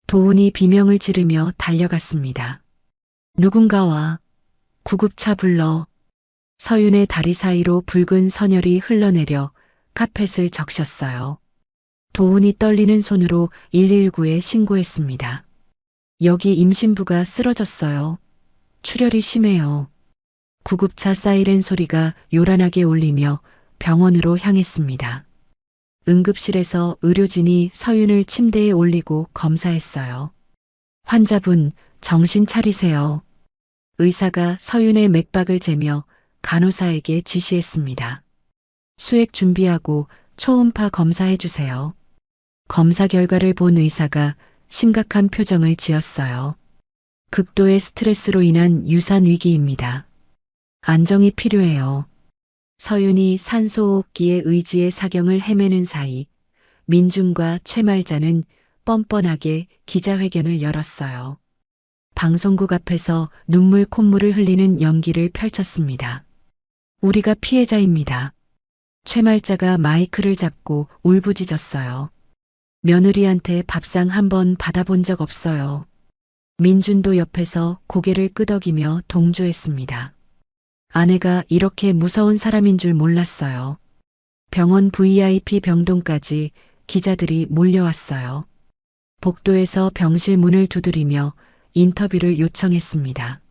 도훈이 비명을 지르며 달려갔습니다. 누군가와 구급차 불러. 서윤의 다리 사이로 붉은 선혈이 흘러내려 카펫을 적셨어요. 도훈이 떨리는 손으로 119에 신고했습니다. 여기 임신부가 쓰러졌어요. 출혈이 심해요. 구급차 사이렌 소리가 요란하게 울리며 병원으로 향했습니다. 응급실에서 의료진이 서윤을 침대에 올리고 검사했어요. 환자분, 정신 차리세요. 의사가 서윤의 맥박을 재며 간호사에게 지시했습니다. 수액 준비하고 초음파 검사해 주세요. 검사 결과를 본 의사가 심각한 표정을 지었어요. 극도의 스트레스로 인한 유산 위기입니다. 안정이 필요해요. 서윤이 산소호흡기의 의지의 사경을 헤매는 사이 민중과 최말자는 뻔뻔하게 기자회견을 열었어요. 방송국 앞에서 눈물 콧물을 흘리는 연기를 펼쳤습니다. 우리가 피해자입니다. 최말자가 마이크를 잡고 울부짖었어요. 며느리한테 밥상 한 번 받아본 적 없어요. 민준도 옆에서 고개를 끄덕이며 동조했습니다. 아내가 이렇게 무서운 사람인 줄 몰랐어요. 병원 VIP 병동까지 기자들이 몰려왔어요. 복도에서 병실 문을 두드리며 인터뷰를 요청했습니다.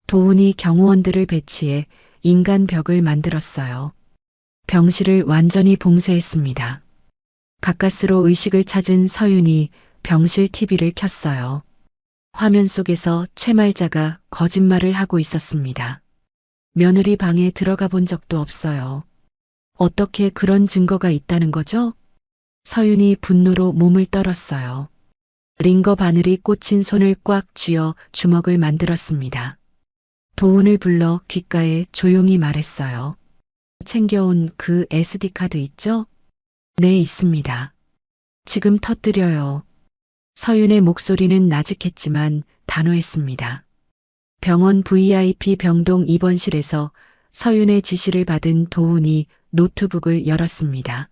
도훈이 경호원들을 배치해 인간 벽을 만들었어요. 병실을 완전히 봉쇄했습니다. 가까스로 의식을 찾은 서윤이 병실 TV를 켰어요. 화면 속에서 최말자가 거짓말을 하고 있었습니다. 며느리 방에 들어가 본 적도 없어요. 어떻게 그런 증거가 있다는 거죠? 서윤이 분노로 몸을 떨었어요. 링거 바늘이 꽂힌 손을 꽉 쥐어 주먹을 만들었습니다. 도훈을 불러 귓가에 조용히 말했어요. 챙겨온 그 SD카드 있죠? 네, 있습니다. 지금 터뜨려요. 서윤의 목소리는 나직했지만 단호했습니다. 병원 VIP 병동 입원실에서 서윤의 지시를 받은 도훈이 노트북을 열었습니다.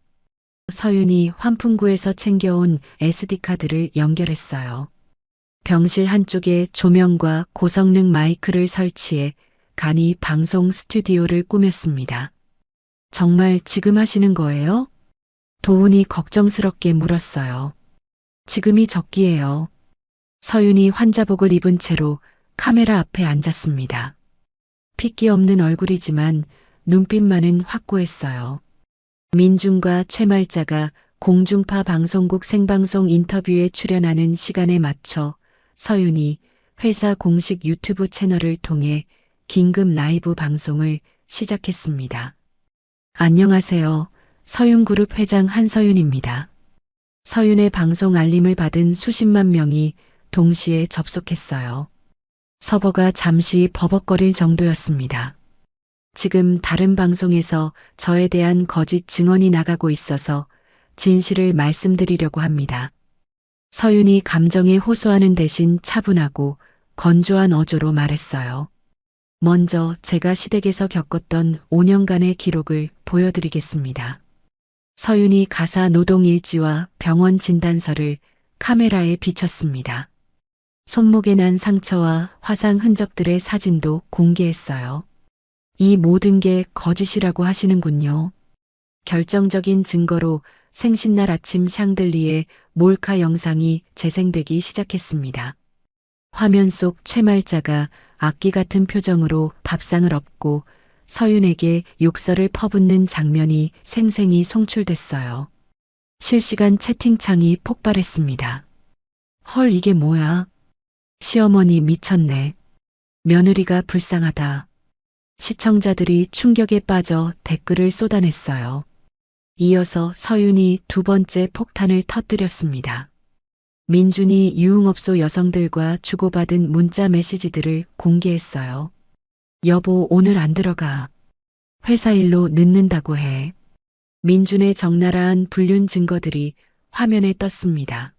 서윤이 환풍구에서 챙겨온 SD카드를 연결했어요. 병실 한쪽에 조명과 고성능 마이크를 설치해 간이 방송 스튜디오를 꾸몄습니다. 정말 지금 하시는 거예요? 도훈이 걱정스럽게 물었어요. 지금이 적기예요. 서윤이 환자복을 입은 채로 카메라 앞에 앉았습니다. 핏기 없는 얼굴이지만 눈빛만은 확고했어요. 민준과 최말자가 공중파 방송국 생방송 인터뷰에 출연하는 시간에 맞춰 서윤이 회사 공식 유튜브 채널을 통해 긴급 라이브 방송을 시작했습니다. 안녕하세요. 서윤그룹 회장 한서윤입니다. 서윤의 방송 알림을 받은 수십만 명이 동시에 접속했어요. 서버가 잠시 버벅거릴 정도였습니다. 지금 다른 방송에서 저에 대한 거짓 증언이 나가고 있어서 진실을 말씀드리려고 합니다. 서윤이 감정에 호소하는 대신 차분하고 건조한 어조로 말했어요. 먼저 제가 시댁에서 겪었던 5년간의 기록을 보여드리겠습니다. 서윤이 가사 노동 일지와 병원 진단서를 카메라에 비췄습니다. 손목에 난 상처와 화상 흔적들의 사진도 공개했어요. 이 모든 게 거짓이라고 하시는군요. 결정적인 증거로 생신날 아침 샹들리에 몰카 영상이 재생되기 시작했습니다. 화면 속 최말자가 악기 같은 표정으로 밥상을 엎고 서윤에게 욕설을 퍼붓는 장면이 생생히 송출됐어요. 실시간 채팅창이 폭발했습니다. 헐, 이게 뭐야? 시어머니 미쳤네. 며느리가 불쌍하다. 시청자들이 충격에 빠져 댓글을 쏟아냈어요. 이어서 서윤이 두 번째 폭탄을 터뜨렸습니다. 민준이 유흥업소 여성들과 주고받은 문자 메시지들을 공개했어요. 여보, 오늘 안 들어가. 회사 일로 늦는다고 해. 민준의 적나라한 불륜 증거들이 화면에 떴습니다.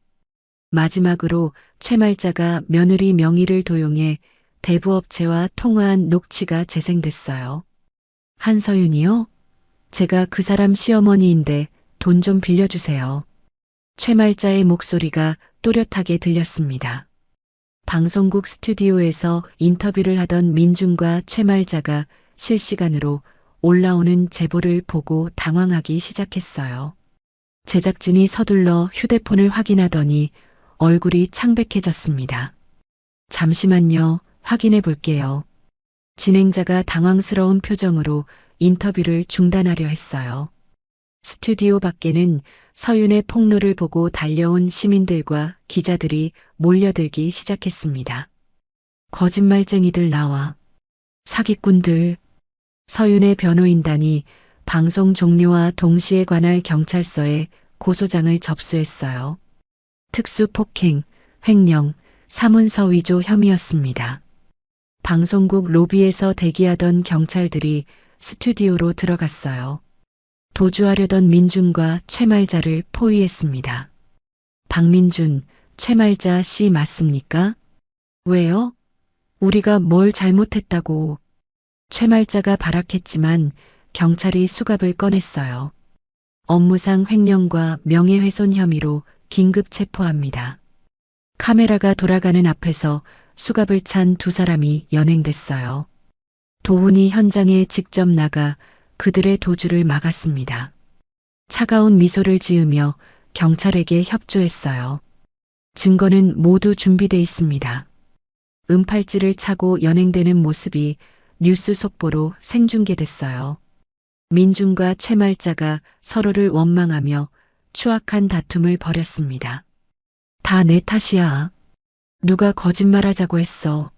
마지막으로 최말자가 며느리 명의를 도용해 대부업체와 통화한 녹취가 재생됐어요. 한서윤이요? 제가 그 사람 시어머니인데 돈 좀 빌려주세요. 최말자의 목소리가 또렷하게 들렸습니다. 방송국 스튜디오에서 인터뷰를 하던 민준과 최말자가 실시간으로 올라오는 제보를 보고 당황하기 시작했어요. 제작진이 서둘러 휴대폰을 확인하더니 얼굴이 창백해졌습니다. 잠시만요, 확인해 볼게요. 진행자가 당황스러운 표정으로 인터뷰를 중단하려 했어요. 스튜디오 밖에는 서윤의 폭로를 보고 달려온 시민들과 기자들이 몰려들기 시작했습니다. 거짓말쟁이들 나와. 사기꾼들. 서윤의 변호인단이 방송 종료와 동시에 관할 경찰서에 고소장을 접수했어요. 특수폭행, 횡령, 사문서 위조 혐의였습니다. 방송국 로비에서 대기하던 경찰들이 스튜디오로 들어갔어요. 도주하려던 민준과 최말자를 포위했습니다. 박민준, 최말자 씨 맞습니까? 왜요? 우리가 뭘 잘못했다고. 최말자가 발악했지만 경찰이 수갑을 꺼냈어요. 업무상 횡령과 명예훼손 혐의로 긴급 체포합니다. 카메라가 돌아가는 앞에서 수갑을 찬 두 사람이 연행됐어요. 도훈이 현장에 직접 나가 그들의 도주를 막았습니다. 차가운 미소를 지으며 경찰에게 협조했어요. 증거는 모두 준비돼 있습니다. 은팔찌를 차고 연행되는 모습이 뉴스 속보로 생중계됐어요. 민준과 최말자가 서로를 원망하며 추악한 다툼을 벌였습니다. 다 내 탓이야. 누가 거짓말하자고 했어.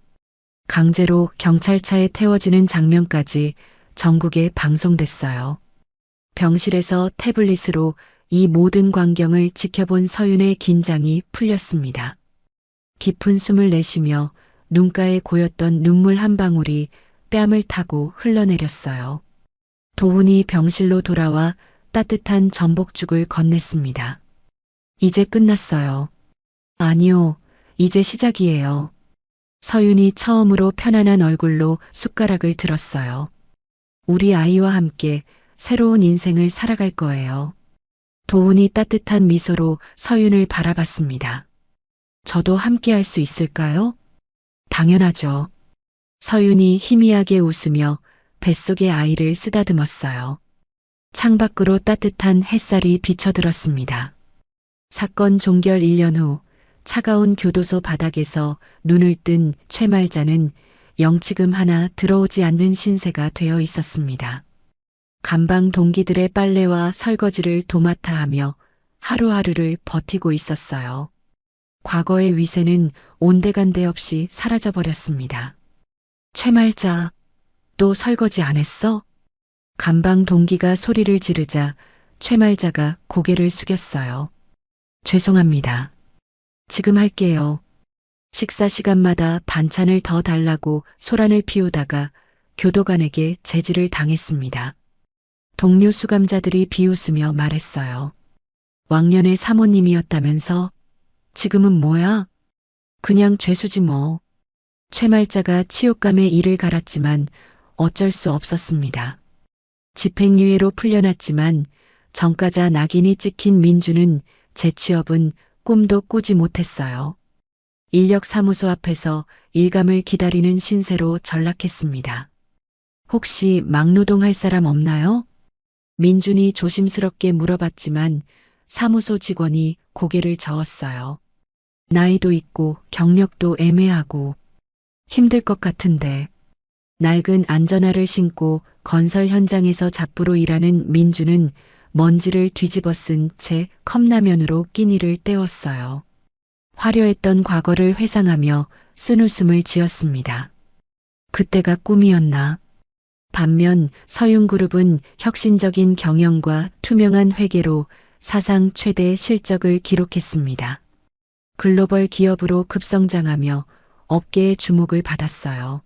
강제로 경찰차에 태워지는 장면까지 전국에 방송됐어요. 병실에서 태블릿으로 이 모든 광경을 지켜본 서윤의 긴장이 풀렸습니다. 깊은 숨을 내쉬며 눈가에 고였던 눈물 한 방울이 뺨을 타고 흘러내렸어요. 도훈이 병실로 돌아와 따뜻한 전복죽을 건넸습니다. 이제 끝났어요. 아니요, 이제 시작이에요. 서윤이 처음으로 편안한 얼굴로 숟가락을 들었어요. 우리 아이와 함께 새로운 인생을 살아갈 거예요. 도훈이 따뜻한 미소로 서윤을 바라봤습니다. 저도 함께 할 수 있을까요? 당연하죠. 서윤이 희미하게 웃으며 뱃속의 아이를 쓰다듬었어요. 창밖으로 따뜻한 햇살이 비쳐들었습니다. 사건 종결 1년 후 차가운 교도소 바닥에서 눈을 뜬 최말자는 영치금 하나 들어오지 않는 신세가 되어 있었습니다. 감방 동기들의 빨래와 설거지를 도맡아 하며 하루하루를 버티고 있었어요. 과거의 위세는 온데간데 없이 사라져버렸습니다. 최말자, 또 설거지 안 했어? 감방 동기가 소리를 지르자 최말자가 고개를 숙였어요. 죄송합니다. 지금 할게요. 식사 시간마다 반찬을 더 달라고 소란을 피우다가 교도관에게 제지를 당했습니다. 동료 수감자들이 비웃으며 말했어요. 왕년의 사모님이었다면서? 지금은 뭐야? 그냥 죄수지 뭐. 최말자가 치욕감에 이를 갈았지만 어쩔 수 없었습니다. 집행유예로 풀려났지만 전과자 낙인이 찍힌 민주는 재취업은 꿈도 꾸지 못했어요. 인력사무소 앞에서 일감을 기다리는 신세로 전락했습니다. 혹시 막노동할 사람 없나요? 민준이 조심스럽게 물어봤지만 사무소 직원이 고개를 저었어요. 나이도 있고 경력도 애매하고 힘들 것 같은데. 낡은 안전화를 신고 건설 현장에서 잡부로 일하는 민주는 먼지를 뒤집어 쓴 채 컵라면으로 끼니를 때웠어요. 화려했던 과거를 회상하며 쓴웃음을 지었습니다. 그때가 꿈이었나? 반면 서윤그룹은 혁신적인 경영과 투명한 회계로 사상 최대 실적을 기록했습니다. 글로벌 기업으로 급성장하며 업계의 주목을 받았어요.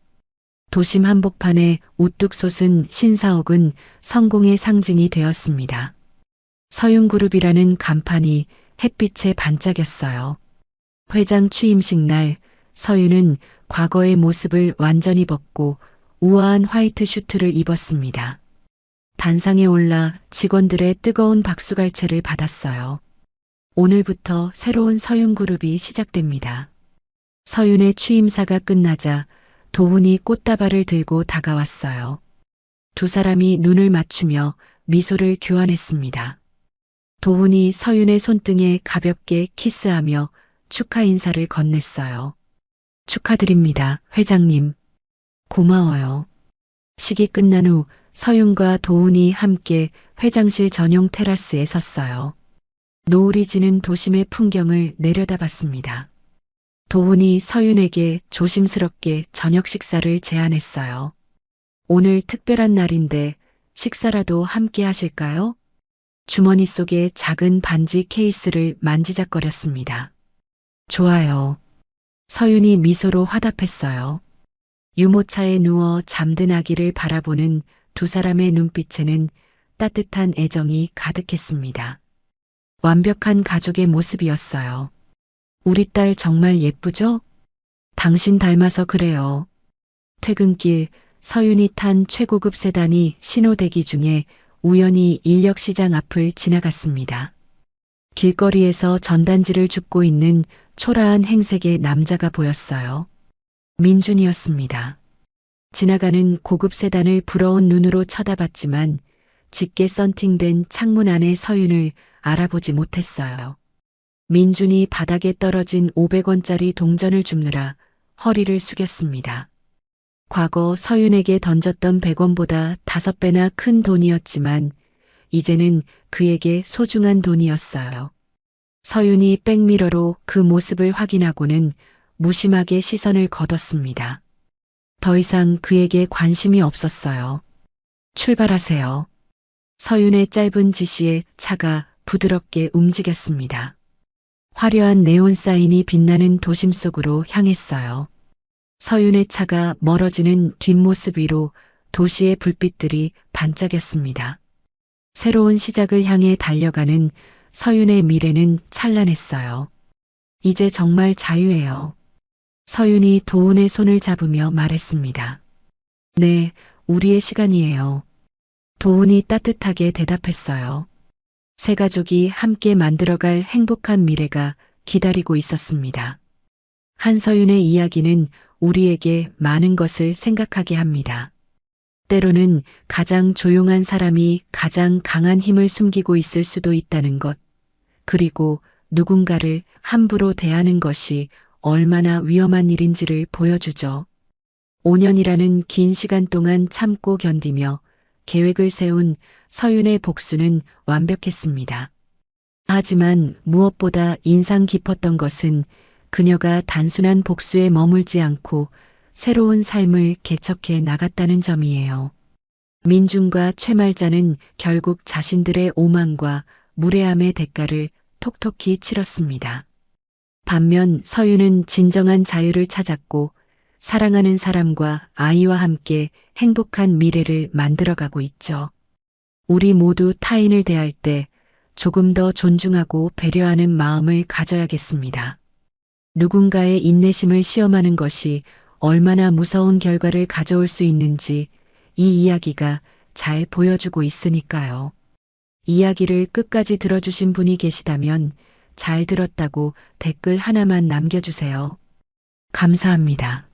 도심 한복판에 우뚝 솟은 신사옥은 성공의 상징이 되었습니다. 서윤그룹이라는 간판이 햇빛에 반짝였어요. 회장 취임식 날 서윤은 과거의 모습을 완전히 벗고 우아한 화이트 슈트를 입었습니다. 단상에 올라 직원들의 뜨거운 박수갈채를 받았어요. 오늘부터 새로운 서윤그룹이 시작됩니다. 서윤의 취임사가 끝나자 도훈이 꽃다발을 들고 다가왔어요. 두 사람이 눈을 맞추며 미소를 교환했습니다. 도훈이 서윤의 손등에 가볍게 키스하며 축하 인사를 건넸어요. 축하드립니다, 회장님. 고마워요. 식이 끝난 후 서윤과 도훈이 함께 회장실 전용 테라스에 섰어요. 노을이 지는 도심의 풍경을 내려다봤습니다. 도훈이 서윤에게 조심스럽게 저녁 식사를 제안했어요. 오늘 특별한 날인데 식사라도 함께 하실까요? 주머니 속에 작은 반지 케이스를 만지작거렸습니다. 좋아요. 서윤이 미소로 화답했어요. 유모차에 누워 잠든 아기를 바라보는 두 사람의 눈빛에는 따뜻한 애정이 가득했습니다. 완벽한 가족의 모습이었어요. 우리 딸 정말 예쁘죠? 당신 닮아서 그래요. 퇴근길 서윤이 탄 최고급 세단이 신호대기 중에 우연히 인력시장 앞을 지나갔습니다. 길거리에서 전단지를 줍고 있는 초라한 행색의 남자가 보였어요. 민준이었습니다. 지나가는 고급 세단을 부러운 눈으로 쳐다봤지만 짙게 썬팅된 창문 안의 서윤을 알아보지 못했어요. 민준이 바닥에 떨어진 500원짜리 동전을 줍느라 허리를 숙였습니다. 과거 서윤에게 던졌던 100원보다 5배나 큰 돈이었지만 이제는 그에게 소중한 돈이었어요. 서윤이 백미러로 그 모습을 확인하고는 무심하게 시선을 거뒀습니다. 더 이상 그에게 관심이 없었어요. 출발하세요. 서윤의 짧은 지시에 차가 부드럽게 움직였습니다. 화려한 네온 사인이 빛나는 도심 속으로 향했어요. 서윤의 차가 멀어지는 뒷모습 위로 도시의 불빛들이 반짝였습니다. 새로운 시작을 향해 달려가는 서윤의 미래는 찬란했어요. 이제 정말 자유예요. 서윤이 도훈의 손을 잡으며 말했습니다. 네, 우리의 시간이에요. 도훈이 따뜻하게 대답했어요. 세 가족이 함께 만들어갈 행복한 미래가 기다리고 있었습니다. 한서윤의 이야기는 우리에게 많은 것을 생각하게 합니다. 때로는 가장 조용한 사람이 가장 강한 힘을 숨기고 있을 수도 있다는 것, 그리고 누군가를 함부로 대하는 것이 얼마나 위험한 일인지를 보여주죠. 5년이라는 긴 시간 동안 참고 견디며 계획을 세운 서윤의 복수는 완벽했습니다. 하지만 무엇보다 인상 깊었던 것은 그녀가 단순한 복수에 머물지 않고 새로운 삶을 개척해 나갔다는 점이에요. 민준과 최말자는 결국 자신들의 오만과 무례함의 대가를 톡톡히 치렀습니다. 반면 서윤은 진정한 자유를 찾았고 사랑하는 사람과 아이와 함께 행복한 미래를 만들어가고 있죠. 우리 모두 타인을 대할 때 조금 더 존중하고 배려하는 마음을 가져야겠습니다. 누군가의 인내심을 시험하는 것이 얼마나 무서운 결과를 가져올 수 있는지 이 이야기가 잘 보여주고 있으니까요. 이야기를 끝까지 들어주신 분이 계시다면 잘 들었다고 댓글 하나만 남겨주세요. 감사합니다.